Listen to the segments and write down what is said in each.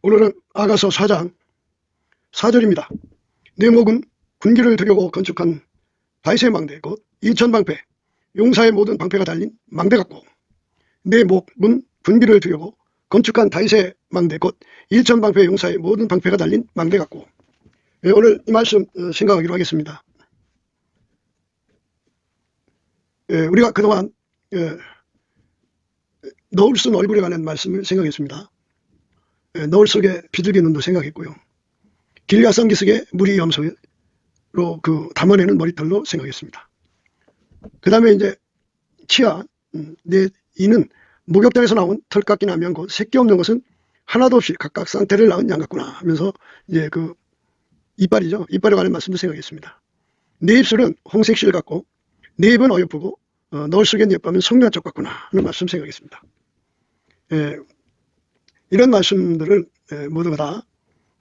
오늘은 아가서 4장 4절입니다. 내 목은 군기를 들여고 건축한 다윗의 망대 곧 이천방패 용사의 모든 방패가 달린 망대 같고, 내 목은 군기를 들여고 건축한 다윗의 망대 곧 일천방패 용사의 모든 방패가 달린 망대 같고. 오늘 이 말씀 생각하기로 하겠습니다. 우리가 그동안 노을 쓴 얼굴에 관한 말씀을 생각했습니다. 노을 속에 비둘기 눈도 생각했고요. 길가 성기슭에 물이 염소로 그 담아내는 머리털로 생각했습니다. 그 다음에 이제 치아, 내 이는 목욕탕에서 나온 털깎이 나면 곧 새끼 없는 것은 하나도 없이 각각 쌍태를 낳은 양 같구나 하면서 이제 그 이빨이죠. 이빨에 관한 말씀도 생각했습니다. 내 입술은 홍색 실 같고 내 입은 어여쁘고 노을 속에 예쁘면 성냥 쪽 같구나 하는 말씀 생각했습니다. 이런 말씀들을 모두가 다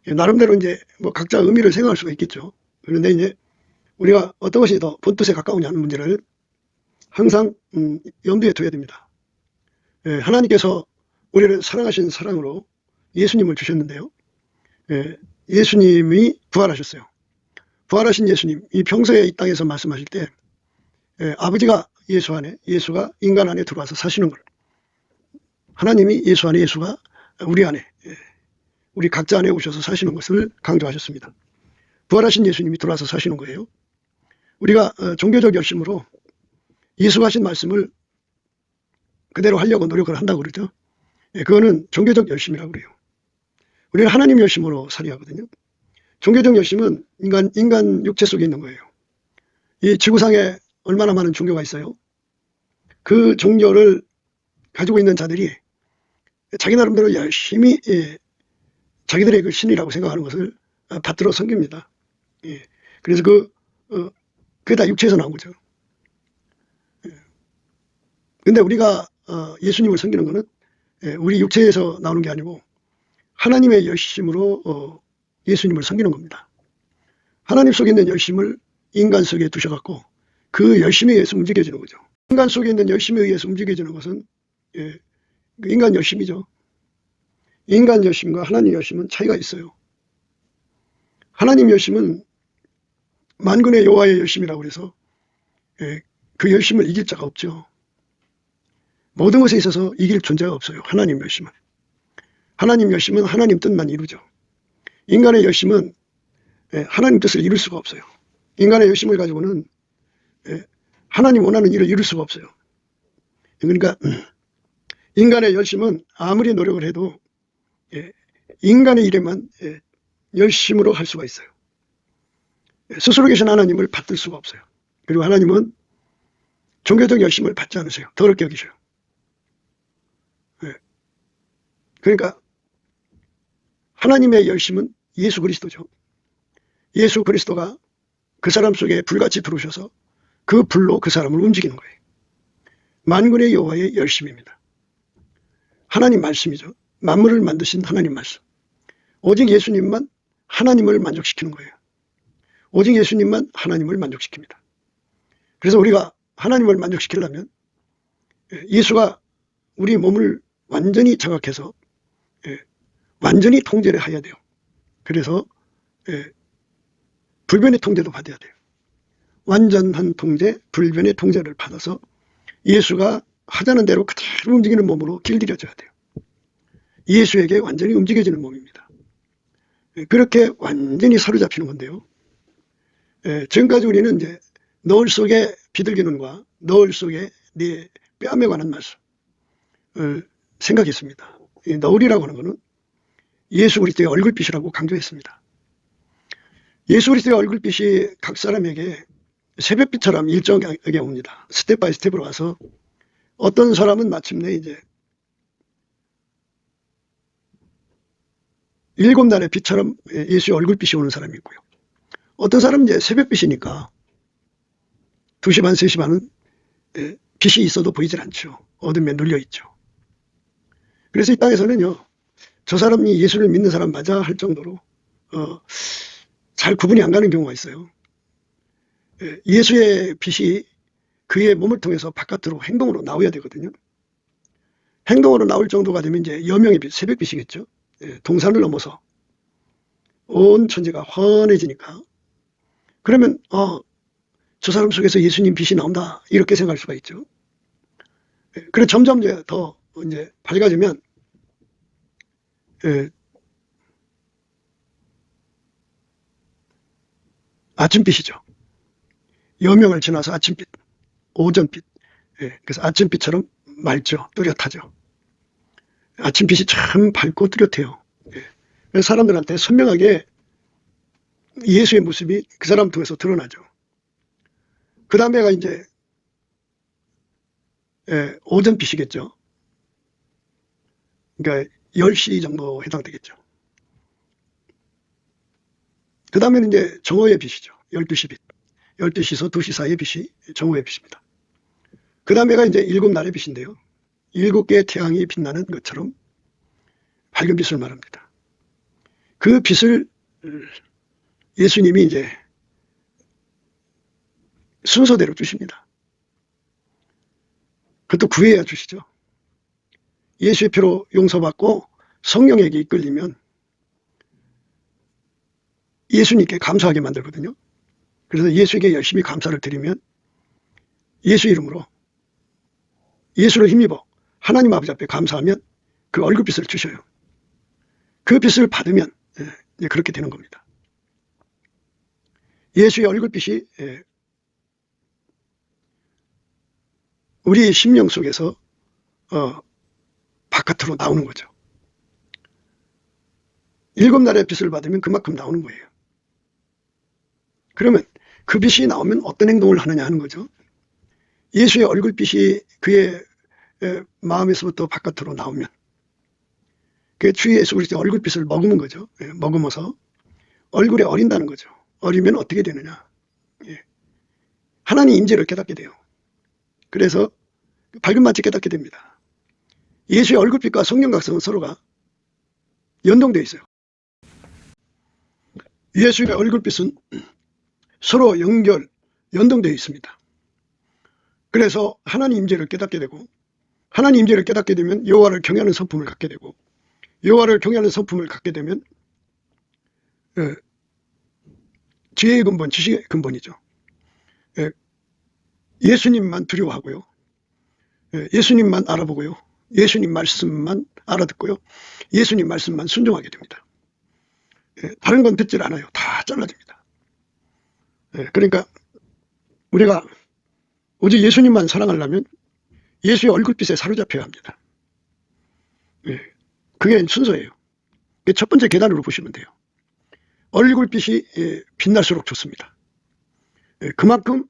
나름대로 이제 뭐 각자 의미를 생각할 수가 있겠죠. 그런데 이제 우리가 어떤 것이 더 본뜻에 가까우냐는 문제를 항상 염두에 둬야 됩니다. 하나님께서 우리를 사랑하신 사랑으로 예수님을 주셨는데요. 예수님이 부활하셨어요. 부활하신 예수님, 이 평소에 이 땅에서 말씀하실 때 아버지가 예수 안에, 예수가 인간 안에 들어와서 사시는 걸, 하나님이 예수 안에, 예수가 우리 안에, 우리 각자 안에 오셔서 사시는 것을 강조하셨습니다. 부활하신 예수님이 들어와서 사시는 거예요. 우리가 종교적 열심으로 예수가 하신 말씀을 그대로 하려고 노력을 한다고 그러죠. 그거는 종교적 열심이라고 그래요. 우리는 하나님 열심으로 살아야 하거든요. 종교적 열심은 인간 육체 속에 있는 거예요. 이 지구상에 얼마나 많은 종교가 있어요. 그 종교를 가지고 있는 자들이 자기 나름대로 열심히 자기들의 그 신이라고 생각하는 것을 받들어 섬깁니다. 그래서 그게 다 육체에서 나온 거죠. 근데 우리가 예수님을 섬기는 것은 우리 육체에서 나오는 게 아니고 하나님의 열심으로 예수님을 섬기는 겁니다. 하나님 속에 있는 열심을 인간 속에 두셔갖고 그 열심에 의해서 움직여지는 거죠. 인간 속에 있는 열심에 의해서 움직여지는 것은 인간 열심이죠. 인간 열심과 하나님 열심은 차이가 있어요. 하나님 열심은 만군의 여호와의 열심이라고 해서 그 열심을 이길 자가 없죠. 모든 것에 있어서 이길 존재가 없어요. 하나님 열심은. 하나님 열심은 하나님 뜻만 이루죠. 인간의 열심은 하나님 뜻을 이룰 수가 없어요. 인간의 열심을 가지고는 하나님 원하는 일을 이룰 수가 없어요. 그러니까 인간의 열심은 아무리 노력을 해도 인간의 일에만 열심으로 할 수가 있어요. 스스로 계신 하나님을 받들 수가 없어요. 그리고 하나님은 종교적 열심을 받지 않으세요. 더럽게 여기셔요. 그러니까 하나님의 열심은 예수 그리스도죠. 예수 그리스도가 그 사람 속에 불같이 들어오셔서 그 불로 그 사람을 움직이는 거예요. 만군의 여호와의 열심입니다. 하나님 말씀이죠. 만물을 만드신 하나님 말씀. 오직 예수님만 하나님을 만족시키는 거예요. 오직 예수님만 하나님을 만족시킵니다. 그래서 우리가 하나님을 만족시키려면 예수가 우리 몸을 완전히 장악해서 완전히 통제를 해야 돼요. 그래서 불변의 통제도 받아야 돼요. 완전한 통제, 불변의 통제를 받아서 예수가 하자는 대로 그대로 움직이는 몸으로 길들여져야 돼요. 예수에게 완전히 움직여지는 몸입니다. 그렇게 완전히 사로잡히는 건데요. 지금까지 우리는 이제 노을 속에 비둘기 눈과 노을 속에 네 뺨에 관한 말씀을 생각했습니다. 노을이라고 하는 것은 예수 그리스도의 얼굴빛이라고 강조했습니다. 예수 그리스도의 얼굴빛이 각 사람에게 새벽빛처럼 일정하게 옵니다. 스텝 바이 스텝으로 와서 어떤 사람은 마침내 이제 7날의 빛처럼 예수의 얼굴빛이 오는 사람이 있고요. 어떤 사람은 이제 새벽빛이니까 2시 반, 3시 반은 빛이 있어도 보이질 않죠. 어둠에 눌려있죠. 그래서 이 땅에서는요, 저 사람이 예수를 믿는 사람 맞아 할 정도로 잘 구분이 안 가는 경우가 있어요. 예수의 빛이 그의 몸을 통해서 바깥으로 행동으로 나와야 되거든요. 행동으로 나올 정도가 되면 이제 여명의 빛, 새벽빛이겠죠. 동산을 넘어서 온 천지가 환해지니까, 그러면 저 사람 속에서 예수님 빛이 나온다 이렇게 생각할 수가 있죠. 그래 점점 이제 더 이제 밝아지면 아침빛이죠. 여명을 지나서 아침빛, 오전빛. 그래서 아침빛처럼 맑죠. 뚜렷하죠. 아침빛이 참 밝고 뚜렷해요. 그래서 사람들한테 선명하게 예수의 모습이 그 사람 통해서 드러나죠. 그 다음에가 이제 오전빛이겠죠. 그러니까 10시 정도 해당되겠죠. 그 다음에는 이제 정오의 빛이죠. 12시 빛. 12시에서 2시 사이의 빛이 정오의 빛입니다. 그 다음에가 이제 7날의 빛인데요. 7개의 태양이 빛나는 것처럼 밝은 빛을 말합니다. 그 빛을 예수님이 이제 순서대로 주십니다. 그것도 구해야 주시죠. 예수의 피로 용서받고 성령에게 이끌리면 예수님께 감사하게 만들거든요. 그래서 예수에게 열심히 감사를 드리면 예수 이름으로 예수를 힘입어 하나님 아버지 앞에 감사하면 그 얼굴빛을 주셔요. 그 빛을 받으면 이제 그렇게 되는 겁니다. 예수의 얼굴빛이 우리의 심령 속에서 바깥으로 나오는 거죠. 7날의 빛을 받으면 그만큼 나오는 거예요. 그러면 그 빛이 나오면 어떤 행동을 하느냐 하는 거죠. 예수의 얼굴빛이 그의 마음에서부터 바깥으로 나오면 그 주 예수 그리스도의 얼굴빛을 머금은 거죠. 머금어서 얼굴에 어린다는 거죠. 어리면 어떻게 되느냐. 하나님 임재를 깨닫게 돼요. 그래서 밝은 맛을 깨닫게 됩니다. 예수의 얼굴빛과 성령 각성은 서로가 연동되어 있어요. 예수의 얼굴빛은 서로 연동되어 있습니다. 그래서 하나님 임재를 깨닫게 되고, 하나님 임재를 깨닫게 되면 여호와를 경외하는 성품을 갖게 되고, 여호와를 경외하는 성품을 갖게 되면 지혜의 근본, 지식의 근본이죠. 예수님만 두려워하고요. 예수님만 알아보고요. 예수님 말씀만 알아듣고요. 예수님 말씀만 순종하게 됩니다. 다른 건 듣질 않아요. 다 잘라집니다. 그러니까 우리가 오직 예수님만 사랑하려면 예수의 얼굴빛에 사로잡혀야 합니다. 그게 순서예요. 첫 번째 계단으로 보시면 돼요. 얼굴빛이 빛날수록 좋습니다. 그만큼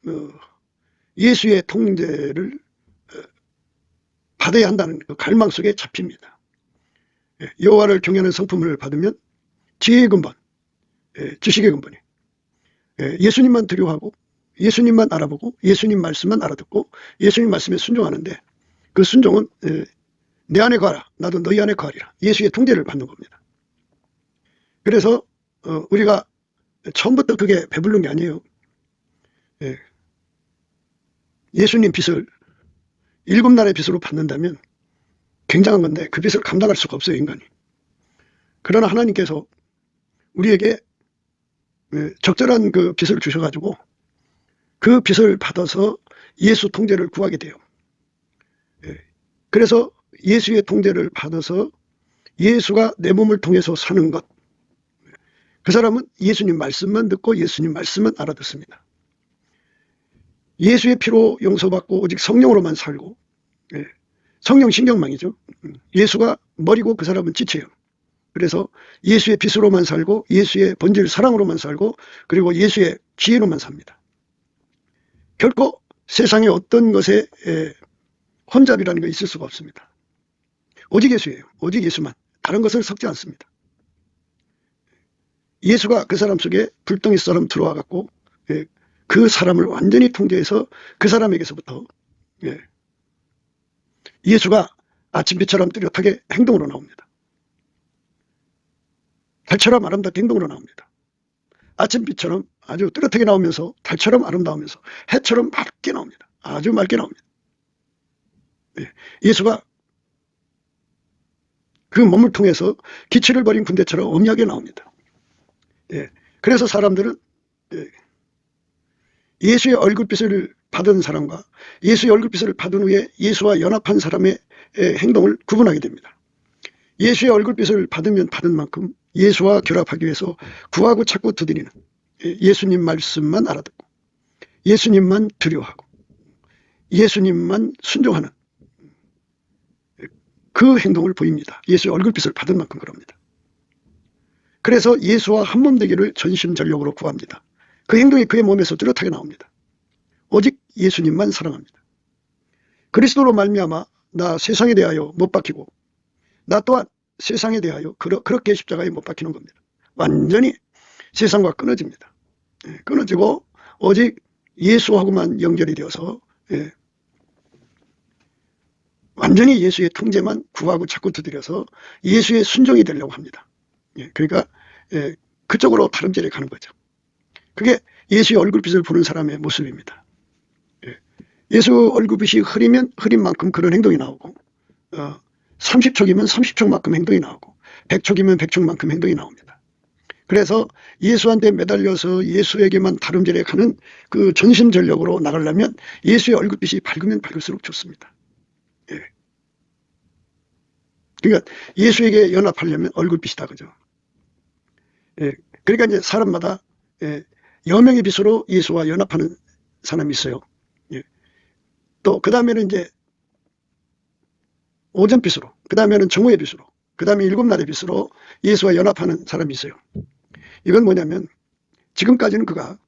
예수의 통제를 받아야 한다는 그 갈망 속에 잡힙니다. 여호와를 경외하는 성품을 받으면 지혜의 근본, 지식의 근본이 예수님만 두려워하고 예수님만 알아보고 예수님 말씀만 알아듣고 예수님 말씀에 순종하는데, 그 순종은 내 안에 거하라 나도 너희 안에 거하리라, 예수의 통제를 받는 겁니다. 그래서 우리가 처음부터 그게 배부른 게 아니에요. 예수님 빛을 7날의 빛으로 받는다면 굉장한 건데 그 빛을 감당할 수가 없어요, 인간이. 그러나 하나님께서 우리에게 적절한 그 빛을 주셔가지고 그 빛을 받아서 예수 통제를 구하게 돼요. 그래서 예수의 통제를 받아서 예수가 내 몸을 통해서 사는 것, 그 사람은 예수님 말씀만 듣고 예수님 말씀만 알아듣습니다. 예수의 피로 용서받고 오직 성령으로만 살고, 성령 신경망이죠. 예수가 머리고 그 사람은 지체예요. 그래서 예수의 빛으로만 살고 예수의 본질 사랑으로만 살고 그리고 예수의 지혜로만 삽니다. 결코 세상에 어떤 것에 혼잡이라는 게 있을 수가 없습니다. 오직 예수예요. 오직 예수만. 다른 것을 섞지 않습니다. 예수가 그 사람 속에 불덩이처럼 들어와 갖고 그 사람을 완전히 통제해서 그 사람에게서부터 예수가 아침빛처럼 뚜렷하게 행동으로 나옵니다. 달처럼 아름답게 행동으로 나옵니다. 아침빛처럼 아주 뚜렷하게 나오면서 달처럼 아름다우면서 해처럼 맑게 나옵니다. 아주 맑게 나옵니다. 예수가 그 몸을 통해서 기치를 벌인 군대처럼 엄하게 나옵니다. 예. 그래서 사람들은 예수의 얼굴빛을 받은 사람과 예수의 얼굴빛을 받은 후에 예수와 연합한 사람의 행동을 구분하게 됩니다. 예수의 얼굴빛을 받으면 받은 만큼 예수와 결합하기 위해서 구하고 찾고 두드리는, 예수님 말씀만 알아듣고 예수님만 두려워하고 예수님만 순종하는 그 행동을 보입니다. 예수의 얼굴빛을 받은 만큼 그럽니다. 그래서 예수와 한몸 되기를 전심전력으로 구합니다. 그 행동이 그의 몸에서 뚜렷하게 나옵니다. 오직 예수님만 사랑합니다. 그리스도로 말미암아 나 세상에 대하여 못 박히고 나 또한 세상에 대하여 그렇게 십자가에 못 박히는 겁니다. 완전히 세상과 끊어집니다. 끊어지고 오직 예수하고만 연결이 되어서 완전히 예수의 통제만 구하고 찾고 두드려서 예수의 순종이 되려고 합니다. 그러니까 그쪽으로 다름질해 가는 거죠. 그게 예수의 얼굴빛을 보는 사람의 모습입니다. 예수 얼굴빛이 흐리면 흐린 만큼 그런 행동이 나오고 30촉이면 30촉만큼 행동이 나오고 100촉이면 100촉만큼 행동이 나옵니다. 그래서 예수한테 매달려서 예수에게만 다름질해 가는 그 전심전력으로 나가려면 예수의 얼굴빛이 밝으면 밝을수록 좋습니다. 그러니까 예수에게 연합하려면 얼굴빛이다, 그죠? 그러니까 이제 사람마다 여명의 빛으로 예수와 연합하는 사람이 있어요. 또 그 다음에는 이제 오전빛으로, 그 다음에는 정오의 빛으로, 그 다음에 일곱날의 빛으로 예수와 연합하는 사람이 있어요. 이건 뭐냐면 지금까지는 그가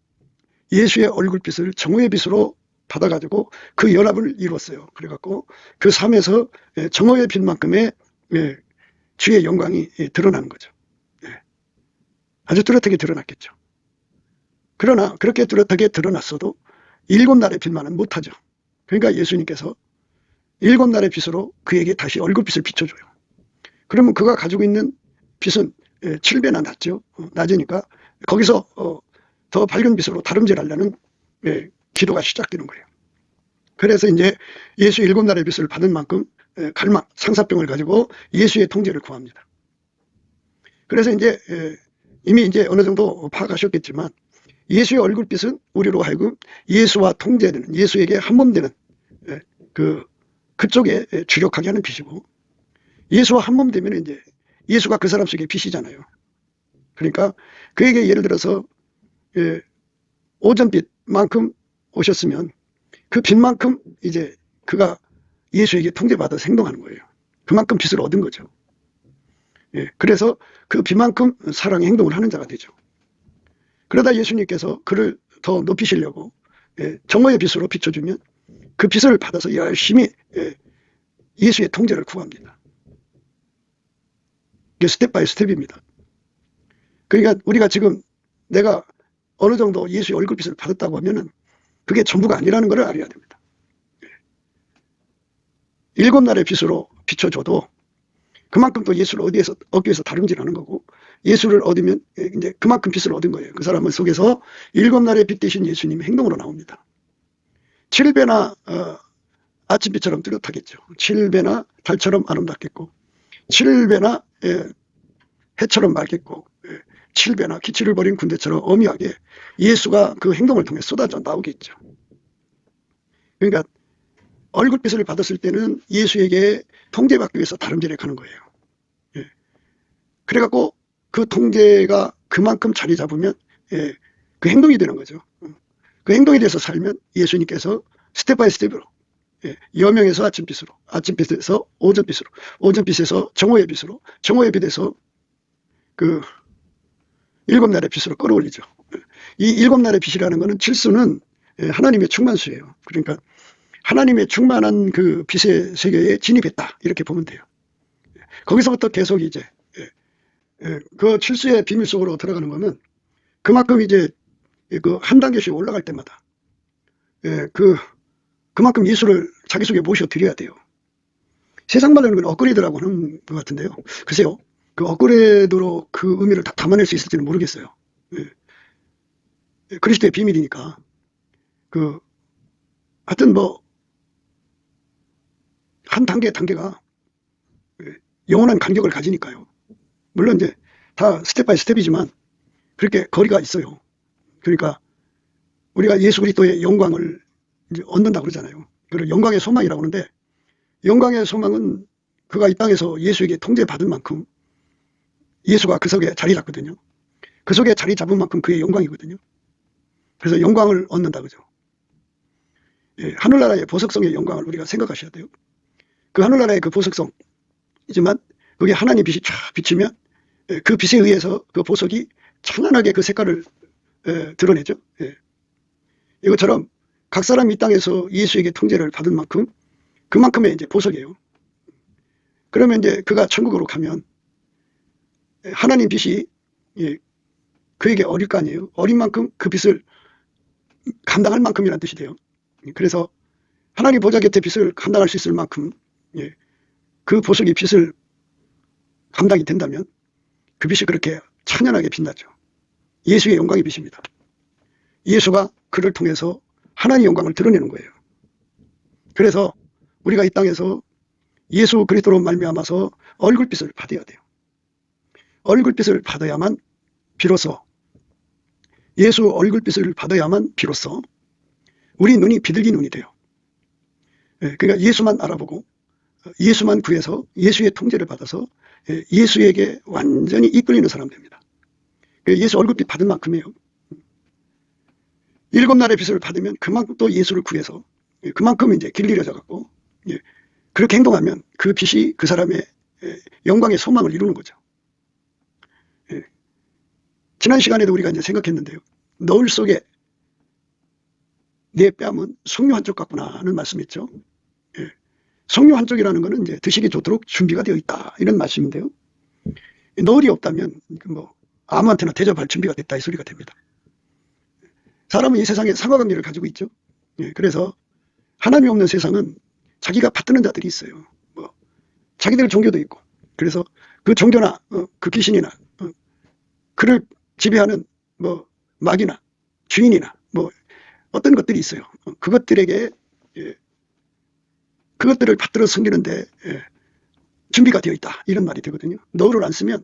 예수의 얼굴빛을 정오의 빛으로 받아가지고 그 연합을 이루었어요. 그래갖고 그 삶에서 정오의 빛만큼의 주의 영광이 드러나는 거죠. 아주 뚜렷하게 드러났겠죠. 그러나 그렇게 뚜렷하게 드러났어도 일곱 날의 빛만은 못하죠. 그러니까 예수님께서 일곱 날의 빛으로 그에게 다시 얼굴빛을 비춰줘요. 그러면 그가 가지고 있는 빛은 7배나 낮죠. 낮으니까 거기서 더 밝은 빛으로 다름질하려는 기도가 시작되는 거예요. 그래서 이제 예수 일곱 날의 빛을 받은 만큼 갈망, 상사병을 가지고 예수의 통제를 구합니다. 그래서 이제 이미 이제 어느 정도 파악하셨겠지만 예수의 얼굴빛은 우리로 하여금 예수와 통제되는, 예수에게 한몸되는 그쪽에 주력하게 하는 빛이고, 예수와 한몸되면 이제 예수가 그 사람 속에 빛이잖아요. 그러니까 그에게 예를 들어서 오전빛만큼 오셨으면 그 빛만큼 이제 그가 예수에게 통제받아서 행동하는 거예요. 그만큼 빛을 얻은 거죠. 그래서 그 빛만큼 사랑의 행동을 하는 자가 되죠. 그러다 예수님께서 그를 더 높이시려고 정오의 빛으로 비춰주면 그 빛을 받아서 열심히 예수의 통제를 구합니다. 이게 스텝 바이 스텝입니다. 그러니까 우리가 지금 내가 어느 정도 예수의 얼굴빛을 받았다고 하면은 그게 전부가 아니라는 것을 알아야 됩니다. 일곱 날의 빛으로 비춰줘도 그만큼 또 예수를 얻기 위해서 다름질하는 거고, 예수를 얻으면 이제 그만큼 빛을 얻은 거예요. 그 사람을 속에서 일곱 날의 빛 대신 예수님의 행동으로 나옵니다. 7배나 아침빛처럼 뚜렷하겠죠. 7배나 달처럼 아름답겠고, 7배나 해처럼 맑겠고, 7배나 기치를 벌인 군대처럼 엄하게 예수가 그 행동을 통해 쏟아져 나오겠죠. 그러니까 얼굴빛을 받았을 때는 예수에게 통제받기 위해서 다름질해 가는 거예요. 그래갖고 그 통제가 그만큼 자리 잡으면 그 행동이 되는 거죠. 그 행동에 대해서 살면 예수님께서 스텝 바이 스텝으로 여명에서 아침빛으로, 아침빛에서 오전빛으로, 오전빛에서 정오의 빛으로, 정오의 빛에서 그 일곱 날의 빛으로 끌어올리죠. 이 일곱 날의 빛이라는 것은 칠수는 하나님의 충만수예요. 그러니까 하나님의 충만한 그 빛의 세계에 진입했다, 이렇게 보면 돼요. 거기서부터 계속 이제 그 칠수의 비밀 속으로 들어가는 거는 그만큼 이제 그 한 단계씩 올라갈 때마다 그만큼 예수를 자기 속에 모셔 드려야 돼요. 세상 말로는 그건 업그레이드라고 하는 것 같은데요. 글쎄요, 그 업그레이드로 그 의미를 다 담아낼 수 있을지는 모르겠어요. 그리스도의 비밀이니까. 하여튼 뭐 한 단계가 영원한 간격을 가지니까요. 물론 이제 다 스텝 바이 스텝이지만 그렇게 거리가 있어요. 그러니까 우리가 예수 그리스도의 영광을 이제 얻는다 그러잖아요. 그걸 영광의 소망이라고 하는데, 영광의 소망은 그가 이 땅에서 예수에게 통제받은 만큼 예수가 그 속에 자리 잡거든요. 그 속에 자리 잡은 만큼 그의 영광이거든요. 그래서 영광을 얻는다 그죠. 예, 하늘나라의 보석성의 영광을 우리가 생각하셔야 돼요. 그 하늘나라의 그 보석성이지만 그게 하나님 빛이 쫙 비치면 그 빛에 의해서 그 보석이 찬란하게 그 색깔을 드러내죠. 예. 이것처럼 각 사람이 이 땅에서 예수에게 통제를 받은 만큼 그만큼의 이제 보석이에요. 그러면 이제 그가 천국으로 가면 하나님 빛이 그에게 어릴 거 아니에요. 어린 만큼 그 빛을 감당할 만큼이라는 뜻이 돼요. 그래서 하나님 보좌 곁에 빛을 감당할 수 있을 만큼 그 보석이 빛을 감당이 된다면 그 빛이 그렇게 찬연하게 빛나죠. 예수의 영광의 빛입니다. 예수가 그를 통해서 하나님의 영광을 드러내는 거예요. 그래서 우리가 이 땅에서 예수 그리스도로 말미암아서 얼굴빛을 받아야 돼요. 얼굴빛을 받아야만 비로소, 예수 얼굴빛을 받아야만 비로소 우리 눈이 비둘기 눈이 돼요. 그러니까 예수만 알아보고 예수만 구해서 예수의 통제를 받아서 예수에게 완전히 이끌리는 사람 됩니다. 예수 얼굴빛 받은 만큼이에요. 7날의 빛을 받으면 그만큼 또 예수를 구해서 그만큼 이제 길 잃어져 갖고 그렇게 행동하면 그 빛이 그 사람의 영광의 소망을 이루는 거죠. 지난 시간에도 우리가 이제 생각했는데요. 너울 속에 내 뺨은 석류 한 쪽 같구나 하는 말씀이 있죠. 석류 한 쪽이라는 것은 이제 드시기 좋도록 준비가 되어 있다 이런 말씀인데요. 너울이 없다면 뭐 아무한테나 대접할 준비가 됐다 이 소리가 됩니다. 사람은 이 세상에 상하관계를 가지고 있죠. 그래서 하나님이 없는 세상은 자기가 받드는 자들이 있어요. 뭐 자기들 종교도 있고, 그래서 그 종교나 그 귀신이나 그를 지배하는 뭐 마귀나 주인이나 뭐 어떤 것들이 있어요. 그것들에게 그것들을 받들어 섬기는데 준비가 되어 있다 이런 말이 되거든요. 너울을 안 쓰면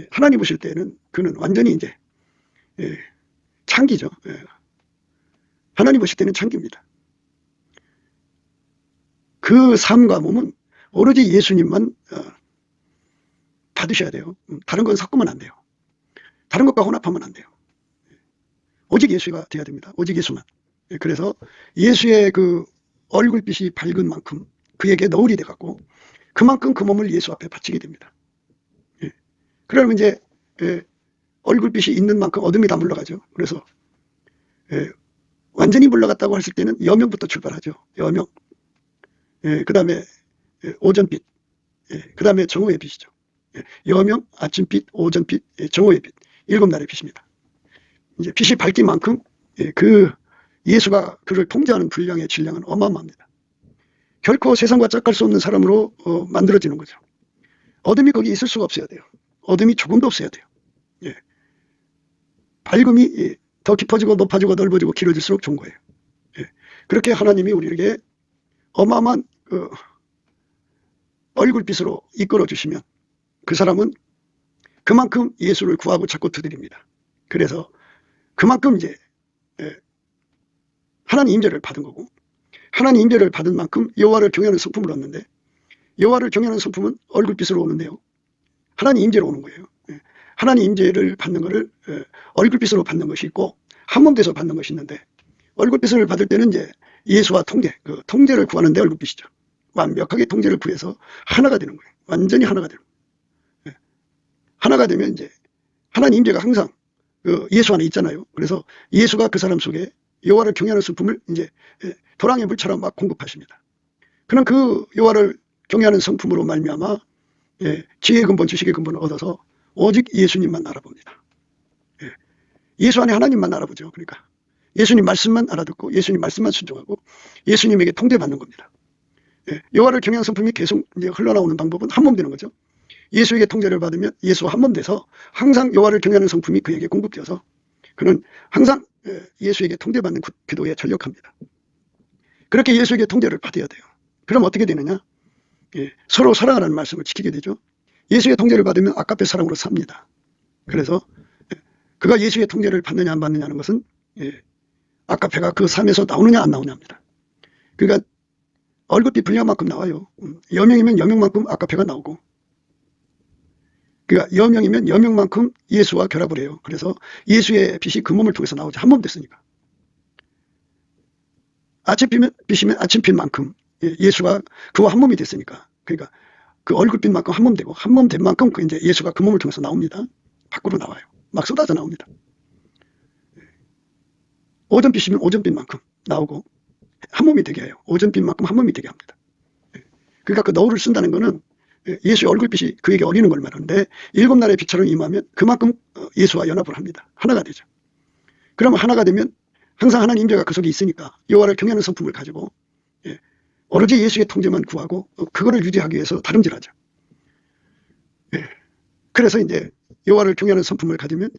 하나님 보실 때는 그는 완전히 이제 창기죠. 하나님 보실 때는 창기입니다. 그 삶과 몸은 오로지 예수님만 받으셔야 돼요. 다른 건 섞으면 안 돼요. 다른 것과 혼합하면 안 돼요. 오직 예수가 돼야 됩니다. 오직 예수만. 그래서 예수의 그 얼굴빛이 밝은 만큼 그에게 너울이 돼갖고 그만큼 그 몸을 예수 앞에 바치게 됩니다. 그러면 이제 얼굴빛이 있는 만큼 어둠이 다 물러가죠. 그래서 완전히 물러갔다고 했을 때는 여명부터 출발하죠. 여명. 그 다음에 오전빛. 그 다음에 정오의 빛이죠. 여명, 아침빛, 오전빛, 정오의 빛. 7날의 빛입니다. 이제 빛이 밝긴 만큼 그 예수가 그를 통제하는 분량의 질량은 어마어마합니다. 결코 세상과 짝갈 수 없는 사람으로 만들어지는 거죠. 어둠이 거기 있을 수가 없어야 돼요. 어둠이 조금도 없어야 돼요. 밝음이 더 깊어지고 높아지고 넓어지고 길어질수록 좋은 거예요. 그렇게 하나님이 우리에게 어마어마한 얼굴빛으로 이끌어 주시면 그 사람은 그만큼 예수를 구하고 찾고 두드립니다. 그래서 그만큼 이제 하나님 임재를 받은 거고, 하나님 임재를 받은 만큼 여호와를 경외하는 성품을 얻는데, 여호와를 경외하는 성품은 얼굴빛으로 오는데요. 하나님 임재로 오는 거예요. 하나님 임재를 받는 것을 얼굴빛으로 받는 것이 있고 한 몸 돼서 받는 것이 있는데, 얼굴빛을 받을 때는 이제 예수와 통제, 그 통제를 구하는 데 얼굴빛이죠. 완벽하게 통제를 구해서 하나가 되는 거예요. 완전히 하나가 되는 거예요. 하나가 되면 이제 하나님 임재가 항상 그 예수 안에 있잖아요. 그래서 예수가 그 사람 속에 여호와를 경외하는 성품을 이제 도랑의 물처럼 막 공급하십니다. 그는 그 여호와를 경외하는 성품으로 말미암아 지혜의 근본, 지식의 근본을 얻어서 오직 예수님만 알아봅니다. 예수 안에 하나님만 알아보죠. 그러니까 예수님 말씀만 알아듣고 예수님 말씀만 순종하고 예수님에게 통제받는 겁니다. 여호와를 경외하는 성품이 계속 이제 흘러나오는 방법은 한 몸 되는 거죠. 예수에게 통제를 받으면 예수와 한 몸 돼서 항상 여호와를 경외하는 성품이 그에게 공급되어서 그는 항상 예수에게 통제받는 기도에 전력합니다. 그렇게 예수에게 통제를 받아야 돼요. 그럼 어떻게 되느냐? 서로 사랑하라는 말씀을 지키게 되죠. 예수의 통제를 받으면 아가페 사랑으로 삽니다. 그래서 그가 예수의 통제를 받느냐 안 받느냐는 것은 아가페가 그 삶에서 나오느냐 안 나오냐입니다. 그러니까 얼굴빛 분량만큼 나와요. 여명이면 여명만큼 아가페가 나오고, 그러니까 여명이면 여명만큼 예수와 결합을 해요. 그래서 예수의 빛이 그 몸을 통해서 나오죠. 한 몸 됐으니까. 아침빛이면 아침빛만큼 예수가 그와 한 몸이 됐으니까. 그러니까 그 얼굴빛만큼 한 몸 되고, 한 몸 된 만큼 그 이제 예수가 그 몸을 통해서 나옵니다. 밖으로 나와요. 막 쏟아져 나옵니다. 오전빛이면 오전빛만큼 나오고 한 몸이 되게 해요. 오전빛만큼 한 몸이 되게 합니다. 그러니까 그 너울을 쓴다는 거는 예수의 얼굴빛이 그에게 어리는 걸 말하는데, 7날의 빛처럼 임하면 그만큼 예수와 연합을 합니다. 하나가 되죠. 그러면 하나가 되면 항상 하나님 임재가 그 속에 있으니까 여호와를 경외하는 성품을 가지고 오로지 예수의 통제만 구하고 그거를 유지하기 위해서 다름질하죠. 그래서 이제 여호와를 경외하는 성품을 가지면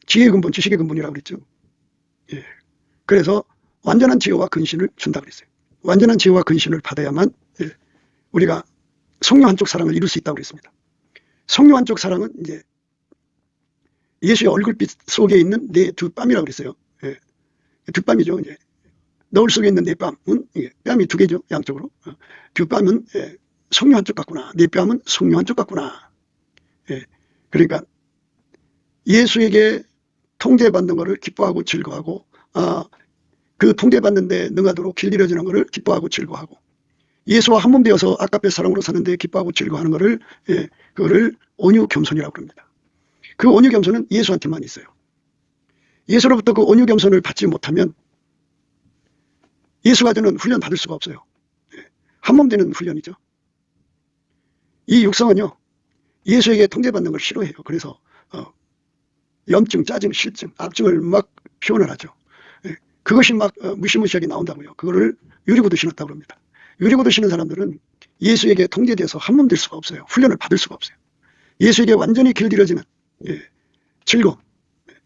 지혜의 근본, 지식의 근본이라고 그랬죠. 그래서 완전한 지혜와 근신을 준다 그랬어요. 완전한 지혜와 근신을 받아야만 우리가 성령 한쪽 사랑을 이룰 수 있다고 그랬습니다. 성령 한쪽 사랑은 이제 예수의 얼굴빛 속에 있는 내 두 뺨이라고 그랬어요. 두 뺨이죠. 이제 너울 속에 있는 내 뺨은 뺨이 두 개죠. 양쪽으로. 두 뺨은 성령 한쪽 같구나. 내 뺨은 성령 한쪽 같구나. 그러니까 예수에게 통제받는 것을 기뻐하고 즐거워하고, 그 통제받는 데 능하도록 길들여지는 것을 기뻐하고 즐거워하고, 예수와 한 몸 되어서 아가페 사랑으로 사는데 기뻐하고 즐거워하는 것을 그거를 온유 겸손이라고 합니다. 그 온유 겸손은 예수한테만 있어요. 예수로부터 그 온유 겸손을 받지 못하면 예수가 주는 훈련 받을 수가 없어요. 한 몸 되는 훈련이죠. 이 육성은요, 예수에게 통제받는 걸 싫어해요. 그래서 염증, 짜증, 실증, 압증을 막 표현을 하죠. 그것이 막 무시무시하게 나온다고요. 그거를 유리구두 신었다고 합니다. 유리구두 신은 사람들은 예수에게 통제돼서 한 몸 될 수가 없어요. 훈련을 받을 수가 없어요. 예수에게 완전히 길들여지는 즐거움,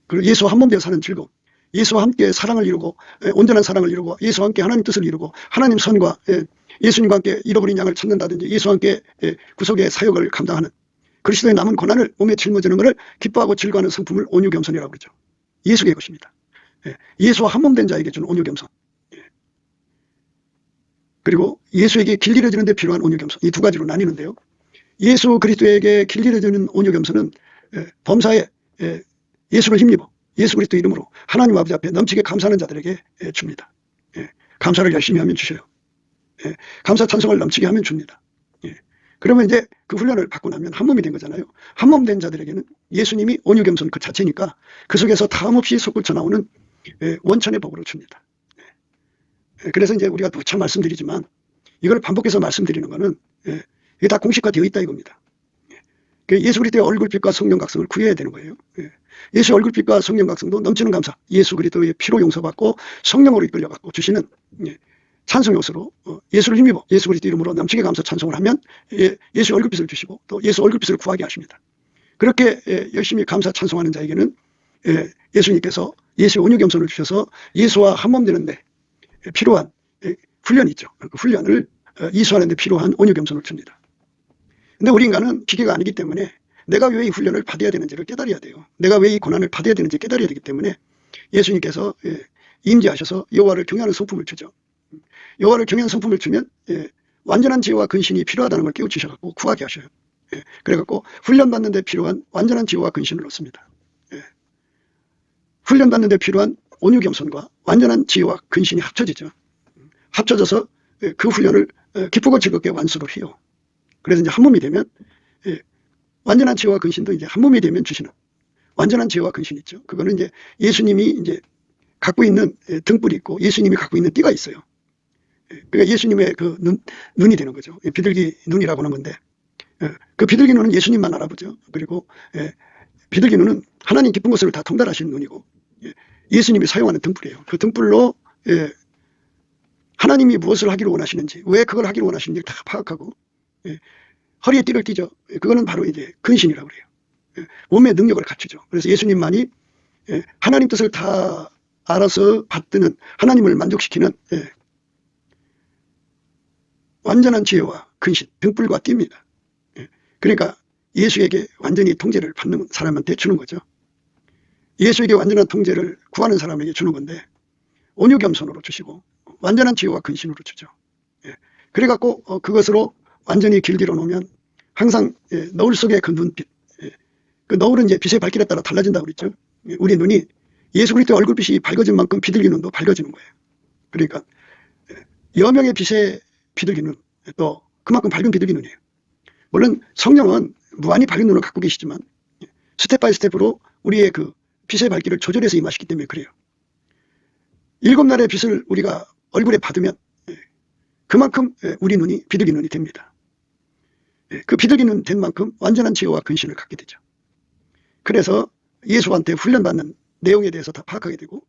그리고 예수와 한 몸 되어 사는 즐거움, 예수와 함께 사랑을 이루고 온전한 사랑을 이루고 예수와 함께 하나님 뜻을 이루고 하나님 선과 예수님과 함께 잃어버린 양을 찾는다든지 예수와 함께 구속의 사역을 감당하는 그리스도의 남은 고난을 몸에 짊어지는 것을 기뻐하고 즐거워하는 성품을 온유겸손이라고 그러죠. 예수의 것입니다. 예수와 한 몸 된 자에게 주는 온유겸손, 그리고 예수에게 길들여지는 데 필요한 온유겸손, 이 두 가지로 나뉘는데요. 예수 그리스도에게 길들여지는 온유겸손은 범사에 예수를 힘입어 예수 그리스도 이름으로 하나님 아버지 앞에 넘치게 감사하는 자들에게 줍니다. 감사를 열심히 하면 주셔요. 감사 찬송을 넘치게 하면 줍니다. 그러면 이제 그 훈련을 받고 나면 한 몸이 된 거잖아요. 한 몸 된 자들에게는 예수님이 온유겸손 그 자체니까 그 속에서 다음없이 솟구쳐 나오는 원천의 복으로 줍니다. 그래서 이제 우리가 누차 말씀드리지만 이걸 반복해서 말씀드리는 거는 이게 다 공식화되어 있다 이겁니다. 예수 그리스도의 얼굴빛과 성령 각성을 구해야 되는 거예요. 예수의 얼굴빛과 성령 각성도 넘치는 감사, 예수 그리스도의 피로 용서받고 성령으로 이끌려갖고 주시는 찬송 요소로 예수를 힘입어 예수 그리스도 이름으로 넘치게 감사 찬송을 하면 예수의 얼굴빛을 주시고 또 예수 얼굴빛을 구하게 하십니다. 그렇게 열심히 감사 찬송하는 자에게는 예수님께서 예수의 온유겸손을 주셔서 예수와 한 몸 되는데 필요한 훈련이 있죠. 그 훈련을 이수하는 데 필요한 온유겸손을 줍니다. 근데 우리 인간은 기계가 아니기 때문에 내가 왜 이 훈련을 받아야 되는지를 깨달아야 돼요. 내가 왜 이 고난을 받아야 되는지 깨달아야 되기 때문에 예수님께서 임재하셔서 여호와를 경외하는 성품을 주죠. 여호와를 경외하는 성품을 주면 완전한 지혜와 근신이 필요하다는 걸 깨우치셔서 구하게 하셔요. 그래갖고 훈련받는 데 필요한 완전한 지혜와 근신을 얻습니다. 훈련받는 데 필요한 온유겸손과 완전한 지혜와 근신이 합쳐지죠. 합쳐져서 그 훈련을 기쁘고 즐겁게 완수를 해요. 그래서 이제 한 몸이 되면 완전한 지혜와 근신도 이제 한 몸이 되면 주시는 완전한 지혜와 근신이 있죠. 그거는 이제 예수님이 이제 갖고 있는 등불이 있고 예수님이 갖고 있는 띠가 있어요. 그러니까 예수님의 그 눈이 되는 거죠. 비둘기 눈이라고 하는 건데 그 비둘기 눈은 예수님만 알아보죠. 그리고 비둘기 눈은 하나님 깊은 것을 다 통달하시는 눈이고 예수님이 사용하는 등불이에요. 그 등불로 하나님이 무엇을 하기를 원하시는지 왜 그걸 하기를 원하시는지 다 파악하고 허리에 띠를 띠죠. 그거는 바로 이제 근신이라고 그래요. 몸의 능력을 갖추죠. 그래서 예수님만이 하나님 뜻을 다 알아서 받드는 하나님을 만족시키는 완전한 지혜와 근신, 등불과 띠입니다. 예. 그러니까 예수에게 완전히 통제를 받는 사람한테 주는 거죠. 예수에게 완전한 통제를 구하는 사람에게 주는 건데 온유겸손으로 주시고 완전한 지혜와 근신으로 주죠. 예. 그래갖고 그것으로 완전히 길들여 놓으면 항상 너울 속의 그 눈빛, 그 너울은 이제 빛의 밝기에 따라 달라진다고 그랬죠. 우리 눈이 예수 그리스도의 얼굴빛이 밝아진 만큼 비둘기 눈도 밝아지는 거예요. 그러니까 여명의 빛에 비둘기 눈, 또 그만큼 밝은 비둘기 눈이에요. 물론 성령은 무한히 밝은 눈을 갖고 계시지만 스텝 바이 스텝으로 우리의 그 빛의 밝기를 조절해서 임하시기 때문에 그래요. 7날의 빛을 우리가 얼굴에 받으면 그만큼 우리 눈이 비둘기 눈이 됩니다. 그 비둘기 눈 된 만큼 완전한 지혜와 근신을 갖게 되죠. 그래서 예수한테 훈련받는 내용에 대해서 다 파악하게 되고